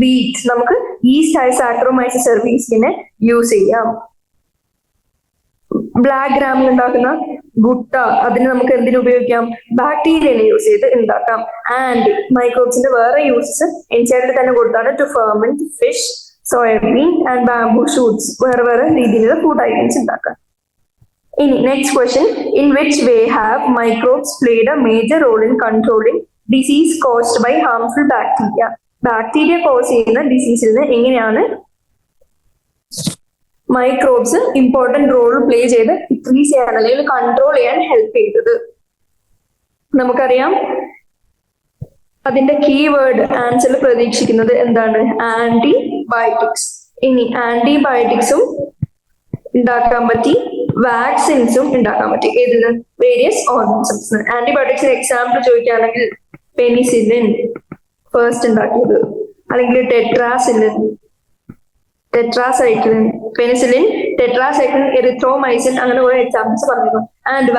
wheat നമുക്ക് ഈസ്റ്റ് ആയ സാക്രോമൈസസ് സർവീസിനെ യൂസ് ചെയ്യാം. ബ്ലാക്ക് ഗ്രാമിൽ ഉണ്ടാക്കുന്ന ഗുട്ട അതിന് നമുക്ക് എന്തിനു ഉപയോഗിക്കാം? ബാക്ടീരിയനെ യൂസ് ചെയ്ത് ഉണ്ടാക്കാം. ആൻഡ് മൈക്രോബ്സിന്റെ വേറെ യൂസസ് ഇൻസൈഡിൽ തന്നെ കൊടുത്താണ് to ferment fish, soybean and bamboo shoots വേറെ വേറെ രീതിയിലുള്ള ഫുഡ് ഐറ്റംസ് ഉണ്ടാക്കാം. ഇനി next question, in which way have microbes played a major role in controlling disease caused by harmful bacteria? Bacteria cause ചെയ്യുന്ന ഡിസീസിൽ നിന്ന് എങ്ങനെയാണ് മൈക്രോബ്സ് ഇമ്പോർട്ടന്റ് റോൾ പ്ലേ ചെയ്ത് ഡിക്രീസ് ചെയ്യാൻ അല്ലെങ്കിൽ കൺട്രോൾ ചെയ്യാൻ ഹെൽപ്പ് ചെയ്തത്? നമുക്കറിയാം അതിന്റെ കീവേഡ് ആൻസറിൽ പ്രതീക്ഷിക്കുന്നത് എന്താണ്? ആന്റിബയോട്ടിക്സ്. ഇനി ആന്റിബയോട്ടിക്സും ഉണ്ടാക്കാൻ പറ്റി, വാക്സിൻസും ഉണ്ടാക്കാൻ പറ്റി. ഏതിൽ? Various organisms. ആന്റിബയോട്ടിക്സിന് എക്സാമ്പിൾ ചോദിക്കുകയാണെങ്കിൽ പെനിസിലിൻ ഫസ്റ്റ് ഉണ്ടാക്കിയത്, അല്ലെങ്കിൽ ടെട്രാസൈക്ലിൻ, പെനിസിലിൻ, ടെട്രാസൈക്ലിൻ, എറിത്രോമൈസിൻ, അങ്ങനെ കുറെ എക്സാമ്പിൾസ് പറഞ്ഞിരുന്നു. ആൻഡ്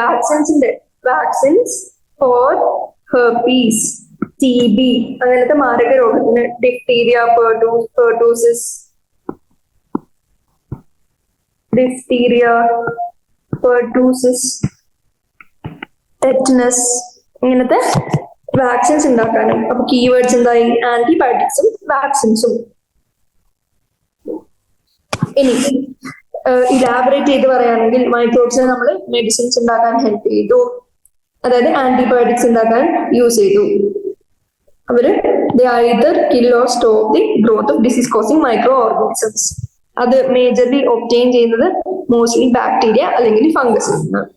വാക്സിൻസ് ഫോർ ഹെർപീസ്, TB അങ്ങനത്തെ മാരക രോഗത്തിന്, ഡിഫ്തീരിയ, പെർട്ടൂസിസ്, ടെറ്റനസ് ഇങ്ങനത്തെ വാക്സിൻസ് ഉണ്ടാക്കാനും. അപ്പൊ കീവേഡ്സ് എന്തായി? ആന്റിബയോട്ടിക്സും വാക്സിൻസും. ഇനി ഇലാബറേറ്റ് ചെയ്ത് പറയുകയാണെങ്കിൽ മൈക്രോബ്സിനെ നമ്മൾ മെഡിസിൻസ് ഉണ്ടാക്കാൻ ഹെൽപ്പ് ചെയ്തു, അതായത് ആന്റിബയോട്ടിക്സ് ഉണ്ടാക്കാൻ യൂസ് ചെയ്തു. അവര് they either kill or stop the growth of disease causing microorganisms. അത് മേജർലി ഒബ്റ്റെയിൻ ചെയ്യുന്നത് മോസ്റ്റ്ലി ബാക്ടീരിയ അല്ലെങ്കിൽ ഫംഗസിൽ നിന്നാണ്.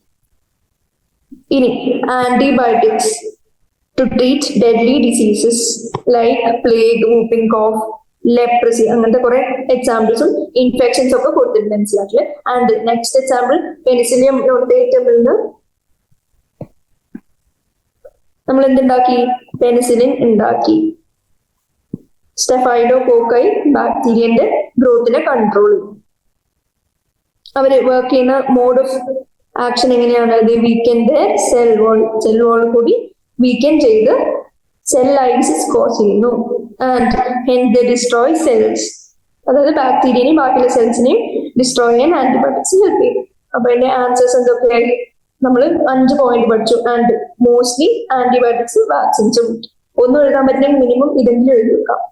ഇനി antibiotics to treat deadly diseases like plague, whooping cough, leprosy അങ്ങനത്തെ കുറെ എക്സാമ്പിൾസും ഇൻഫെക്ഷൻസ് ഒക്കെ കൊടുത്തിട്ടുണ്ട് NCERT. And next example penicillium നോട്ടേറ്റമിൽ നിന്ന് നമ്മൾ എന്തുണ്ടാക്കി? പെനിസിലിൻ ഉണ്ടാക്കി. സ്റ്റെഫൈഡോകോക്കൈ ബാക്ടീരിയന്റെ ഗ്രോത്തിനെ കൺട്രോൾ ചെയ്യും. അവര് വർക്ക് ചെയ്യുന്ന മോഡ് ഓഫ് ആക്ഷൻ എങ്ങനെയാണ്? വീക്കൻ സെൽ വാൾ കൂടി വീക്കൻ ചെയ്ത് സെൽ ലൈസിസ് കോസ് ചെയ്യുന്നു. And hence they destroy cells, അതായത് ബാക്ടീരിയനെയും ബാക്കിയുള്ള സെൽസിനെയും ഡിസ്ട്രോയ് ചെയ്യാൻ ആന്റിബയോട്ടിക്സ് ഹെൽപ്പ് ചെയ്യും. അപ്പൊ അതിന്റെ ആൻസേഴ്സ് എന്തൊക്കെയായി? നമ്മൾ 5 പോയിന്റ് പഠിച്ചു. ആൻഡ് മോസ്റ്റ്ലി ആന്റിബയോട്ടിക്സും വാക്സിൻസും. ഒന്നും എഴുതാൻ പറ്റില്ലെങ്കിൽ മിനിമം ഇതെങ്കിലും എഴുതി വെക്കാം.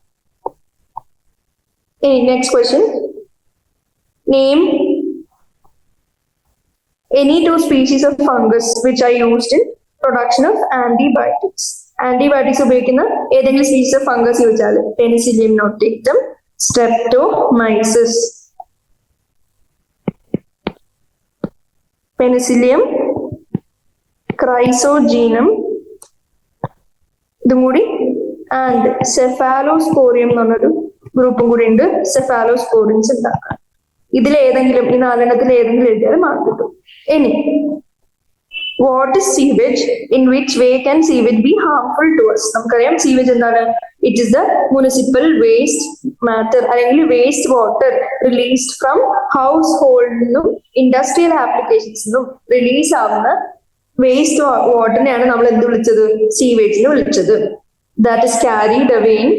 Next question. Name any 2 species of fungus which are used in production of antibiotics. Antibiotics ഉപയോഗിക്കുന്ന ഏതെങ്കിലും സ്പീഷീസ് ഓഫ് ഫംഗസ് ചോദിച്ചാൽ പെനിസിലിയം നോട്ടേറ്റം, സ്ട്രെപ്റ്റോമൈസിസ്. പെനിസിലിയം, ക്രൈസോജീനം ഇതും കൂടി, ആൻഡ് സെഫാലോസ്പോറിയം എന്ന് പറഞ്ഞൊരു ഗ്രൂപ്പും കൂടി ഉണ്ട്. സെഫാലോസ്പോറിൻസ് ഉണ്ടാക്കാൻ. ഇതിലേതെങ്കിലും ഈ 4 ഏതെങ്കിലും എഴുതിയാൽ മാർക്ക് കിട്ടും. ഇനി what is sewage? In which way can sewage be harmful to us? നമുക്കറിയാം സീവേജ് എന്താണ്? It is the municipal waste matter അല്ലെങ്കിൽ waste water released from house ഹോൾഡിനും ഇൻഡസ്ട്രിയൽ ആപ്ലിക്കേഷൻസിനും റിലീസ് ആവുന്ന വേസ്റ്റ് വാട്ടറിനെയാണ് നമ്മൾ എന്ത് വിളിച്ചത്? സീവേജ് എന്ന് വിളിച്ചത്. That is carried away in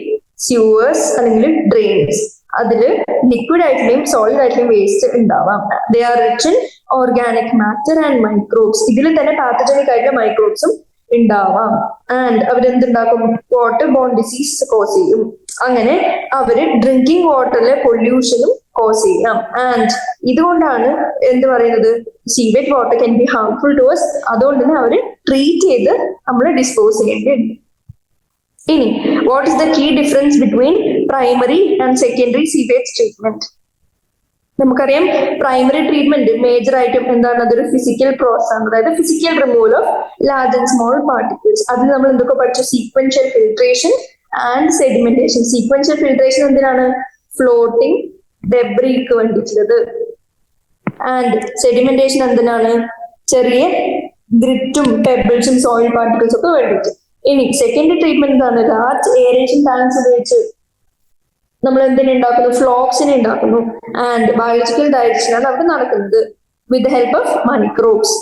sewers അല്ലെങ്കിൽ ഡ്രെയിൻസ്. അതില് ലിക്വിഡ് ആയിട്ടുള്ളയും സോളിഡ് ആയിട്ടുള്ളയും വേസ്റ്റ് ഉണ്ടാവാം. They are rich in organic matter and microbes. ഇതിൽ തന്നെ പാത്തജനിക് ആയിട്ടുള്ള മൈക്രോബ്സും ഉണ്ടാവാം. ആൻഡ് അവരെന്തുണ്ടാക്കും? വാട്ടർ ബോൺ ഡിസീസ് കോസ് ചെയ്യും. അങ്ങനെ അവര് ഡ്രിങ്കിങ് വാട്ടറിലെ പൊല്യൂഷനും കോസ് ചെയ്യാം. ആൻഡ് ഇതുകൊണ്ടാണ് എന്ത് പറയുന്നത്? Sewage water can be harmful to us. അതുകൊണ്ട് തന്നെ അവര് ട്രീറ്റ് ചെയ്ത് നമ്മൾ ഡിസ്പോസ് ചെയ്യേണ്ടതുണ്ട്. ഇനി what is the key difference between primary and secondary sewage treatment? നമുക്കറിയാം പ്രൈമറി ട്രീറ്റ്മെന്റ് മേജർ ആയിട്ടും എന്താണ്, അതൊരു ഫിസിക്കൽ പ്രോസസ് ആണ്, അതായത് physical removal of large and small particles. അതിൽ നമ്മൾ എന്തൊക്കെ പഠിച്ചു? Sequential filtration and sedimentation. Sequential filtration എന്തിനാണ്? ഫ്ലോട്ടിംഗ് ഡെബ്രിക്ക് വേണ്ടിയിട്ടുള്ളത്. ആൻഡ് സെഡിമെന്റേഷൻ എന്തിനാണ്? ചെറിയ ഗ്രിറ്റും പെബിൾസും സോയിൽ പാർട്ടിക്കിൾസ് ഒക്കെ വേണ്ടിയിട്ട്. ഇനി സെക്കൻഡ് ട്രീറ്റ്മെന്റ് എന്താണ്? ലാർജ് എയറേഷൻ ടാങ്ക്സ് ഉപയോഗിച്ച് നമ്മൾ എന്തിനെ ഉണ്ടാക്കുന്നു? ഫ്ലോക്സിനെ ഉണ്ടാക്കുന്നു. ആൻഡ് ബയോളജിക്കൽ ഡയറക്ഷനാണ് അവിടെ നടക്കുന്നത് with the help of microbes.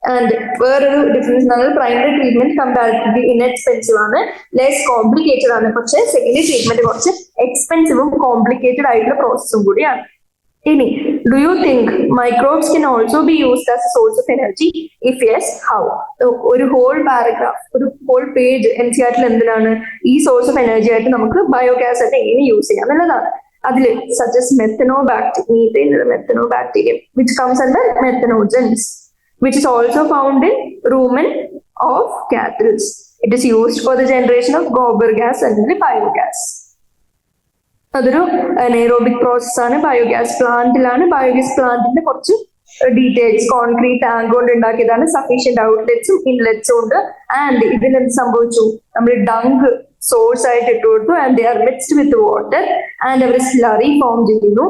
And വേറൊരു ഡിഫറൻസ് എന്ന് പറഞ്ഞാൽ പ്രൈമറി ട്രീറ്റ്മെന്റ് കമ്പാരിറ്റീവ്ലി ഇൻഎക്സ്പെൻസീവ് ആണ്, ലെസ് കോംപ്ലിക്കേറ്റഡ് ആണ്. പക്ഷേ സെക്കൻഡറി ട്രീറ്റ്മെന്റ് കുറച്ച് എക്സ്പെൻസീവും കോംപ്ലിക്കേറ്റഡ് ആയിട്ടുള്ള പ്രോസസ്സും കൂടിയാണ്. ഇനി do you think microbes can also be used as A source of energy? If yes, how? ഒരു ഹോൾ പാരഗ്രാഫ്, ഒരു ഹോൾ പേജ് NCERT എന്തിനാണ് ഈ സോഴ്സ് ഓഫ് എനർജി ആയിട്ട് നമുക്ക് ബയോഗ്യാസ് ആയിട്ട് എങ്ങനെ യൂസ് ചെയ്യാം എന്നുള്ളതാണ്. അതില് suggest മെത്തനോബാക്ടീരിയം which comes under methanogens, which is also found in rumen of cattle. It is used for the generation of gobar gas and biogas. അതൊരു അനേറോബിക് പ്രോസസ് ആണ്. Biogas പ്ലാന്റിലാണ്. Biogas പ്ലാന്റിന്റെ കുറച്ച് ഡീറ്റെയിൽസ് കോൺക്രീറ്റ് ടാങ്ക് കൊണ്ട് ഉണ്ടാക്കിയതാണ്. Sufficient ഔട്ട്ലെറ്റ്സും ഇൻലെറ്റ്സും ഉണ്ട്. And ഇതിനെന്ത് സംഭവിച്ചു? നമ്മൾ ഡങ്ക് source ആയിട്ട് ഇട്ട് കൊടുത്തു. And they are mixed with water and അവർ സ്ലറി ഫോം ചെയ്യുന്നു.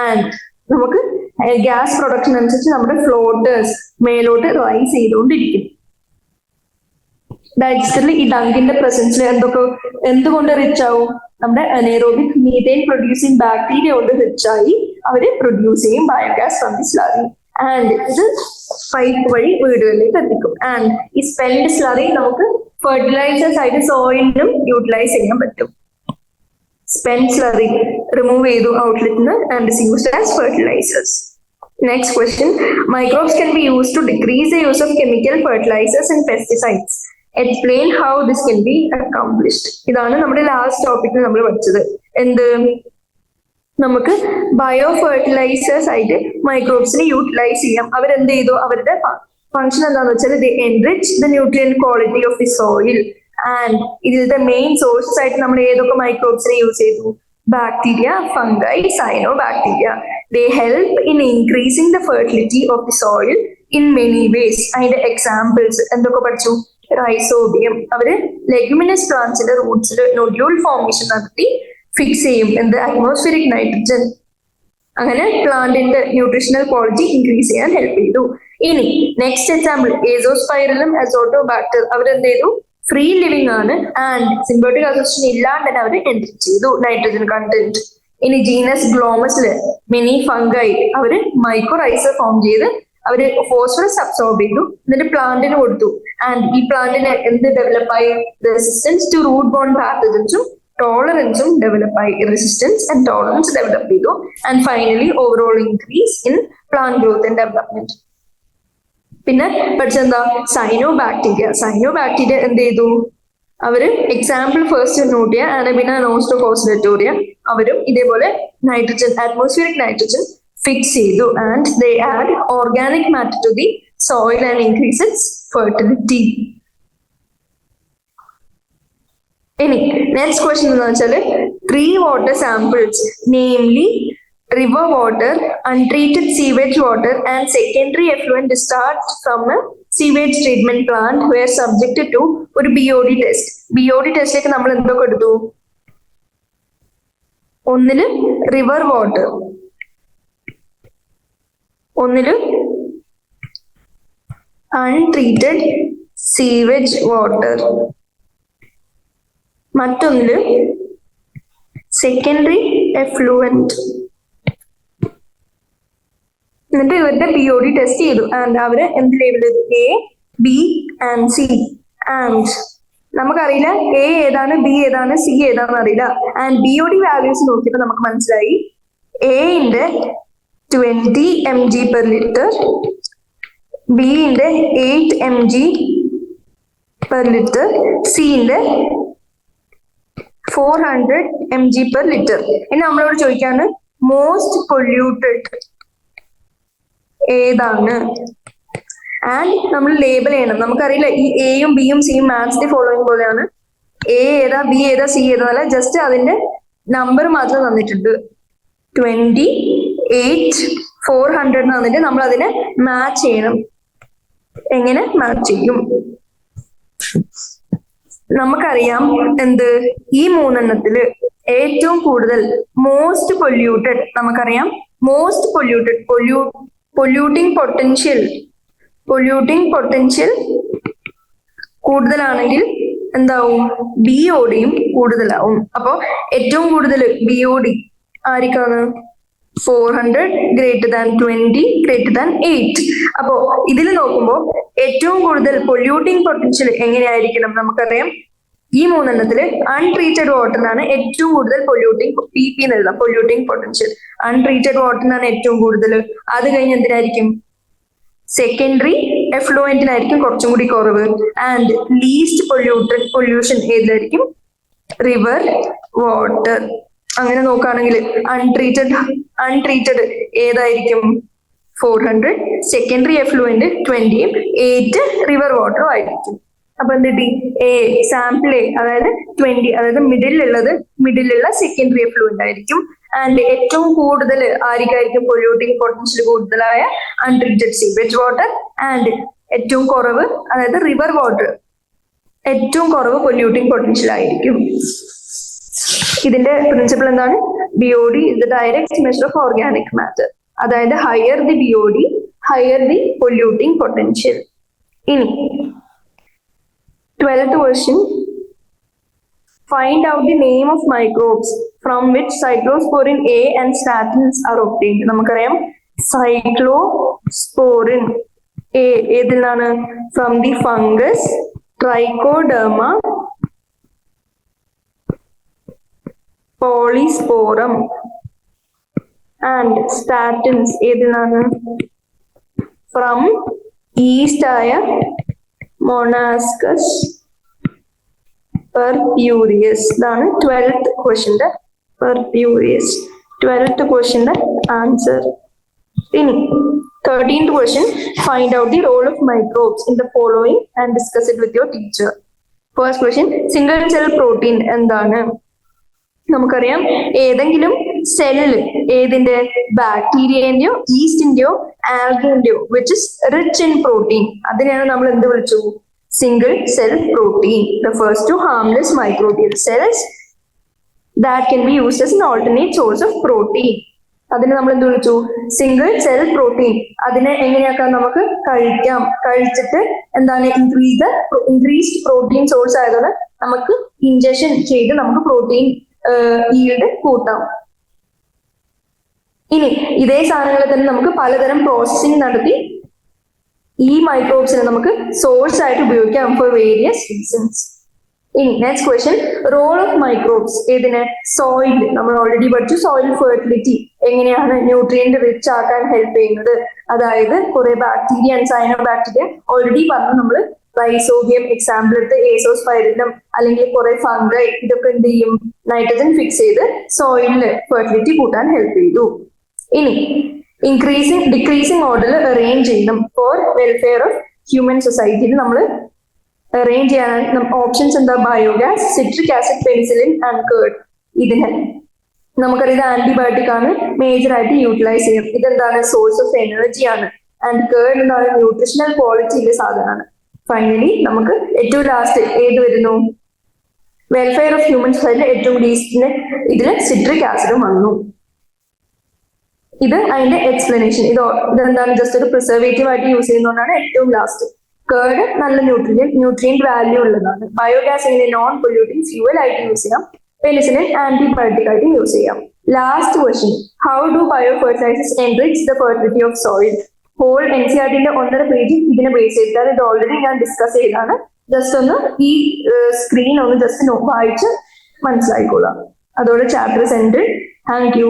ആൻഡ് നമുക്ക് ഗ്യാസ് പ്രൊഡക്ഷൻ അനുസരിച്ച് നമ്മുടെ ഫ്ലോട്ടേഴ്സ് മേലോട്ട് റൈസ് ചെയ്തുകൊണ്ടിരിക്കും. ഡൈജസ്റ്ററിൽ ഈ ഡങ്കിന്റെ പ്രസൻസിൽ എന്തുകൊണ്ട് റിച്ച് ആവും? നമ്മുടെ അനേറോബിക് മീഥേൻ പ്രൊഡ്യൂസിങ് ബാക്ടീരിയ കൊണ്ട് റിച്ച് ആയി അവര് പ്രൊഡ്യൂസ് ചെയ്യും biogas from the slurry. And ഇത് പൈപ്പ് വഴി വീടുകളിലേക്ക് എത്തിക്കും. ആൻഡ് ഈ സ്പെൻഡ് സ്ലറി നമുക്ക് ഫെർട്ടിലൈസേഴ്സ് ആയിട്ട് സോയിലിനും യൂട്ടിലൈസ് ചെയ്യാൻ പറ്റും. സ്പെൻഡ് സ്ലറി റിമൂവ് ചെയ്തു ഔട്ട്ലെറ്റിന് and is used as fertilisers. Next question. Microbes can be used to decrease the use of chemical fertilizers and pesticides. Explain how this can be accomplished. ഇതാണ് നമ്മുടെ last ടോപ്പിക്കിൽ നമ്മൾ പഠിച്ചത്. എന്ത്? നമുക്ക് ബയോ ഫെർട്ടിലൈസേഴ്സ് ആയിട്ട് മൈക്രോബ്സിനെ യൂട്ടിലൈസ് ചെയ്യാം. അവരെന്ത് ചെയ്തു? അവരുടെ ഫംഗ്ഷൻ എന്താണെന്ന് വെച്ചാൽ they enrich the nutrient quality of the soil. And ഇതിലത്തെ മെയിൻ സോഴ്സസ് ആയിട്ട് നമ്മൾ ഏതൊക്കെ മൈക്രോബ്സിനെ യൂസ് ചെയ്തു? Bacteria, fungi, cyanobacteria. They help in increasing the fertility of the soil in many ways. അതിന്റെ എക്സാമ്പിൾസ് എന്തൊക്കെ പഠിച്ചു? റൈസോബിയം, അവര് ലെഗ്യുമിനസ് പ്ലാന്റ്സിന്റെ റൂട്ട്സിൽ നോഡ്യൂൾ ഫോർമേഷൻ നടത്തി ഫിക്സ് ചെയ്യും എന്ത്? Atmospheric nitrogen. അങ്ങനെ പ്ലാന്റിന്റെ ന്യൂട്രീഷണൽ ക്വാളിറ്റി ഇൻക്രീസ് ചെയ്യാൻ ഹെൽപ്പ് ചെയ്തു. ഇനി നെക്സ്റ്റ് എക്സാമ്പിൾ ഏസോസ്പൈറലും അസോട്ടോബാക്ടർ. അവരെന്ത് ചെയ്തു? ഫ്രീ ലിവിംഗ് ആണ്. ആൻഡ് സിംബയോട്ടിക് അസോസിയേഷൻ ഇല്ലാണ്ട് തന്നെ അവർ എൻട്രി ചെയ്തു നൈട്രജൻ കണ്ടന്റ്. ഇനി ജീനസ് ഗ്ലോമസില് മിനി ഫംഗൈ, അവര് മൈക്രോറൈസർ ഫോം ചെയ്ത് അവര് ഫോസ്ഫറസ് അബ്സോർബ് ചെയ്തു, എന്നിട്ട് പ്ലാന്റിന് കൊടുത്തു. ആൻഡ് ഈ പ്ലാന്റിന് എന്ത് ഡെവലപ്പായി? റെസിസ്റ്റൻസ് ടു റൂട്ട് ബോൺ പാത്തജൻസും ടോളറൻസും ഡെവലപ്പായി. റെസിസ്റ്റൻസ് ആൻഡ് ടോളറൻസ് ഡെവലപ്പ് ചെയ്തു. And finally overall increase in plant growth and development. പിന്നെ പഠിച്ചെന്താ? സൈനോബാക്ടീരിയ. സൈനോബാക്ടീരിയ എന്ത് ചെയ്തു? അവര് എക്സാമ്പിൾ ഫസ്റ്റ് നോട്ട് ചെയ്യുക ആനബിന നോസ്റ്റോഫോസിലേറ്റോറിയ. അവരും ഇതേപോലെ നൈട്രജൻ, അറ്റ്മോസ്ഫിയറിക് നൈട്രജൻ ഫിക്സ് ചെയ്തു. And they add organic matter to the soil and increase its fertility. ഇനി നെക്സ്റ്റ് ക്വസ്റ്റ്യൻ എന്ന് വെച്ചാല് 3 water samples, namely river water, untreated sewage water and secondary effluent discharged from a sewage treatment plant were subjected to ഒരു BOD test. BOD ടെസ്റ്റിലേക്ക് നമ്മൾ എന്തൊക്കെ എടുത്തു? ഒന്നില് river water, ഒന്നില് untreated sewage water, മറ്റൊന്നില് സെക്കൻഡറി എഫ്ലുവന്റ്. എന്നിട്ട് ഇവരുടെ BOD ടെസ്റ്റ് ചെയ്തു. ആൻഡ് അവര് എന്ത് ലേബിൾ ചെയ്തു? A, B and C. And നമുക്കറിയില്ല A ഏതാണ്, B ഏതാണ്, C ഏതാണെന്ന് അറിയില്ല. ആൻഡ് BOD വാല്യൂസ് നോക്കിയപ്പോൾ നമുക്ക് മനസ്സിലായി Aന്റെ 20 mg per liter, Bന്റെ 8 mg per liter, Cന്റെ 400 mg per liter. ഇനി നമ്മളോട് ചോദിക്കാണ് മോസ്റ്റ് പൊല്യൂട്ടഡ് ഏതാണ്? ആൻഡ് നമ്മൾ ലേബൽ ചെയ്യണം. നമുക്കറിയില്ല ഈ എയും ബിയും സിയും മാച്ച് ദി ഫോളോയിങ് പോലെയാണ്. എ ഏതാ, ബി ഏതാ, സി ഏതാ, ജസ്റ്റ് അതിന്റെ നമ്പർ മാത്രം തന്നിട്ടുണ്ട്. 20, 8 400 എന്ന് വന്നിട്ട് നമ്മൾ അതിനെ മാച്ച് ചെയ്യണം. എങ്ങനെ മാച്ച് ചെയ്യും? നമുക്കറിയാം എന്ത്, ഈ മൂന്നെണ്ണത്തില് ഏറ്റവും കൂടുതൽ മോസ്റ്റ് പൊല്യൂട്ടഡ്, നമുക്കറിയാം മോസ്റ്റ് പൊല്യൂട്ടഡ് പൊല്യൂട്ടിംഗ് പൊട്ടൻഷ്യൽ കൂടുതലാണെങ്കിൽ എന്താവും? BODയും കൂടുതലാവും. അപ്പൊ ഏറ്റവും കൂടുതൽ BOD ആർക്കാണ്? 400 > 20 > 8. അപ്പോ ഇതിൽ നോക്കുമ്പോൾ ഏറ്റവും കൂടുതൽ പൊല്യൂട്ടിംഗ് പൊട്ടൻഷ്യൽ എങ്ങനെയായിരിക്കണം? നമുക്കറിയാം ഈ മൂന്നെണ്ണത്തില് അൺട്രീറ്റഡ് വാട്ടറിനാണ് ഏറ്റവും കൂടുതൽ പൊല്യൂട്ടിംഗ്, PP എന്ന് എഴുതാം, പൊല്യൂട്ടിംഗ് പൊട്ടൻഷ്യൽ. അൺട്രീറ്റഡ് വാട്ടറിനാണ് ഏറ്റവും കൂടുതൽ. അത് കഴിഞ്ഞ് എന്തിനായിരിക്കും? സെക്കൻഡറി എഫ്ലുവന്റിനായിരിക്കും കുറച്ചും കൂടി കുറവ്. ആൻഡ് ലീസ്റ്റ് പൊല്യൂഷൻ ഏതിലായിരിക്കും? River water. അങ്ങനെ നോക്കുകയാണെങ്കിൽ അൺട്രീറ്റഡ് ഏതായിരിക്കും? 400, സെക്കൻഡറി എഫ്ലുവന്റ് 20, 8 റിവർ വാട്ടറും ആയിരിക്കും. അപ്പൊ എന്തിട്ടി? സാമ്പിൾ എ അതായത് 20, അതായത് മിഡിലുള്ള സെക്കൻഡറി എഫ്ലുവന്റ് ആയിരിക്കും. ആൻഡ് ഏറ്റവും കൂടുതൽ ആർക്കായിരിക്കും പൊല്യൂട്ടിംഗ് പൊട്ടൻഷ്യൽ കൂടുതലായ? Untreated sewage water. ആൻഡ് ഏറ്റവും കുറവ് അതായത് റിവർ വാട്ടർ ഏറ്റവും കുറവ് പൊല്യൂട്ടിംഗ് പൊട്ടൻഷ്യൽ ആയിരിക്കും. ഇതിന്റെ പ്രിൻസിപ്പിൾ എന്താണ്? BOD is the direct measure of organic matter. അതായത് higher the BOD, higher the polluting potential. ഇനി 12th question. Find out the name of microbes from which cyclosporin A and statins are obtained. നമുക്കറിയാം cyclosporin A ഏതിൽ നിന്നാണ്? From the fungus Trichoderma polysporum. And statins ഏതിൽ നിന്നാണ്? From yeast ആയ Monascus purpureus. ഇതാണ് 12th ക്വസ്റ്റ്യന്റെ purpureus 12th ക്വസ്റ്റ്യന്റെ answer. ഇനി 13th question. Find out the role of microbes in the following and discuss it with your teacher. First question. Single cell protein എന്താണ്? നമുക്കറിയാം ഏതെങ്കിലും cell ഏതിന്റെ? ബാക്ടീരിയന്റെയോ ഈസ്റ്റിന്റെയോ ആൽഗിന്റെയോ which is rich in protein, അതിനെയാണ് നമ്മൾ എന്ത് വിളിച്ചു? Single cell protein. refers to harmless microbial cells that can be used as an alternate source of protein. അതിനെ നമ്മൾ എന്ത് വിളിച്ചു? Single cell protein. അതിനെ എങ്ങനെയാക്കാം? നമുക്ക് കഴിക്കാം. കഴിച്ചിട്ട് എന്താണ്? ഇൻക്രീസ്ഡ് പ്രോട്ടീൻ സോഴ്സ് ആയതുകൊണ്ട് നമുക്ക് ഇൻജക്ഷൻ ചെയ്ത് നമുക്ക് പ്രോട്ടീൻ ഈൽഡ് കൂട്ടാം. ഇനി ഇതേ സാധനങ്ങളെ തന്നെ നമുക്ക് പലതരം പ്രോസസ്സിംഗ് നടത്തി ഈ മൈക്രോബ്സിനെ നമുക്ക് സോഴ്സ് ആയിട്ട് ഉപയോഗിക്കാം ഫോർ വേരിയസ് റീസൺസ്. ഇനി next question. Role of microbes ഏതിന്? സോയിൽ. നമ്മൾ ഓൾറെഡി പഠിച്ചു സോയിൽ ഫെർട്ടിലിറ്റി എങ്ങനെയാണ് ന്യൂട്രിയന്റ് റിച്ച് ആക്കാൻ ഹെൽപ്പ് ചെയ്യുന്നത്. അതായത് കുറെ bacteria and cyanobacteria already പറഞ്ഞു നമ്മൾ. റൈസോബിയം എക്സാമ്പിൾ എടുത്ത് ഏസോസ്പൈറിലം അല്ലെങ്കിൽ കുറെ ഫംഗൈ ഇതൊക്കെ എന്ത് ചെയ്യും? നൈട്രജൻ ഫിക്സ് ചെയ്ത് സോയിലില് ഫെർട്ടിലിറ്റി കൂട്ടാൻ ഹെൽപ്പ് ചെയ്തു. ഇനി ഡിക്രീസിങ് ഓർഡറിൽ അറേഞ്ച് ചെയ്യണം ഫോർ വെൽഫെയർ ഓഫ് ഹ്യൂമൻ സൊസൈറ്റിയിൽ നമ്മൾ അറേഞ്ച് ചെയ്യാൻ ഓപ്ഷൻസ് എന്താ? Biogas, citric acid, penicillin and curd. ഇതിന് നമുക്കറിയാം ആന്റിബയോട്ടിക് ആണ് മേജർ ആയിട്ട് യൂട്ടിലൈസ് ചെയ്യും. ഇതെന്താണ്? സോഴ്സ് ഓഫ് എനർജി ആണ്. ആൻഡ് കേർഡ് എന്താണ്? ന്യൂട്രീഷണൽ ക്വാളിറ്റി ഉള്ള സാധനമാണ്. ഫൈനലി നമുക്ക് ഏറ്റവും ലാസ്റ്റ് ഏത് വരുന്നു? വെൽഫെയർ ഓഫ് ഹ്യൂമൻ സൊസൈറ്റിയിൽ ഏറ്റവും ലീസ്റ്റിന് ഇതിൽ സിട്രിക് ആസിഡും വന്നു. ഇത് അതിന്റെ എക്സ്പ്ലനേഷൻ. ഇതെന്താണ്? ജസ്റ്റ് ഒരു പ്രിസർവേറ്റീവ് ആയിട്ട് യൂസ് ചെയ്യുന്നതുകൊണ്ടാണ് ഏറ്റവും ലാസ്റ്റ്. കേർഡ് നല്ല ന്യൂട്രിയന്റ് വാല്യൂ ഉള്ളതാണ്. ബയോഗ്യാസ് ഇങ്ങനെ നോൺ പൊല്യൂട്ടിംഗ് ഫ്യൂവൽ ആയിട്ട് യൂസ് ചെയ്യാം. പെനിസിലിൻ ആന്റിബയോട്ടിക് ആയിട്ട് യൂസ് ചെയ്യാം. Last question. How do biofertilisers enrich the fertility of soil? Whole NCERT-ന്റെ 1.5 പേജ് ഇതിനെ ബേസ് ചെയ്തിട്ടാണ്. ഇത് ഓൾറെഡി ഞാൻ ഡിസ്കസ് ചെയ്താണ്. ജസ്റ്റ് ഒന്ന് ഈ സ്ക്രീൻ ഒന്ന് ജസ്റ്റ് വായിച്ച് മനസ്സിലായിക്കോളാം. അതോടെ ചാപ്റ്റർ സെൻഡ്. Thank you.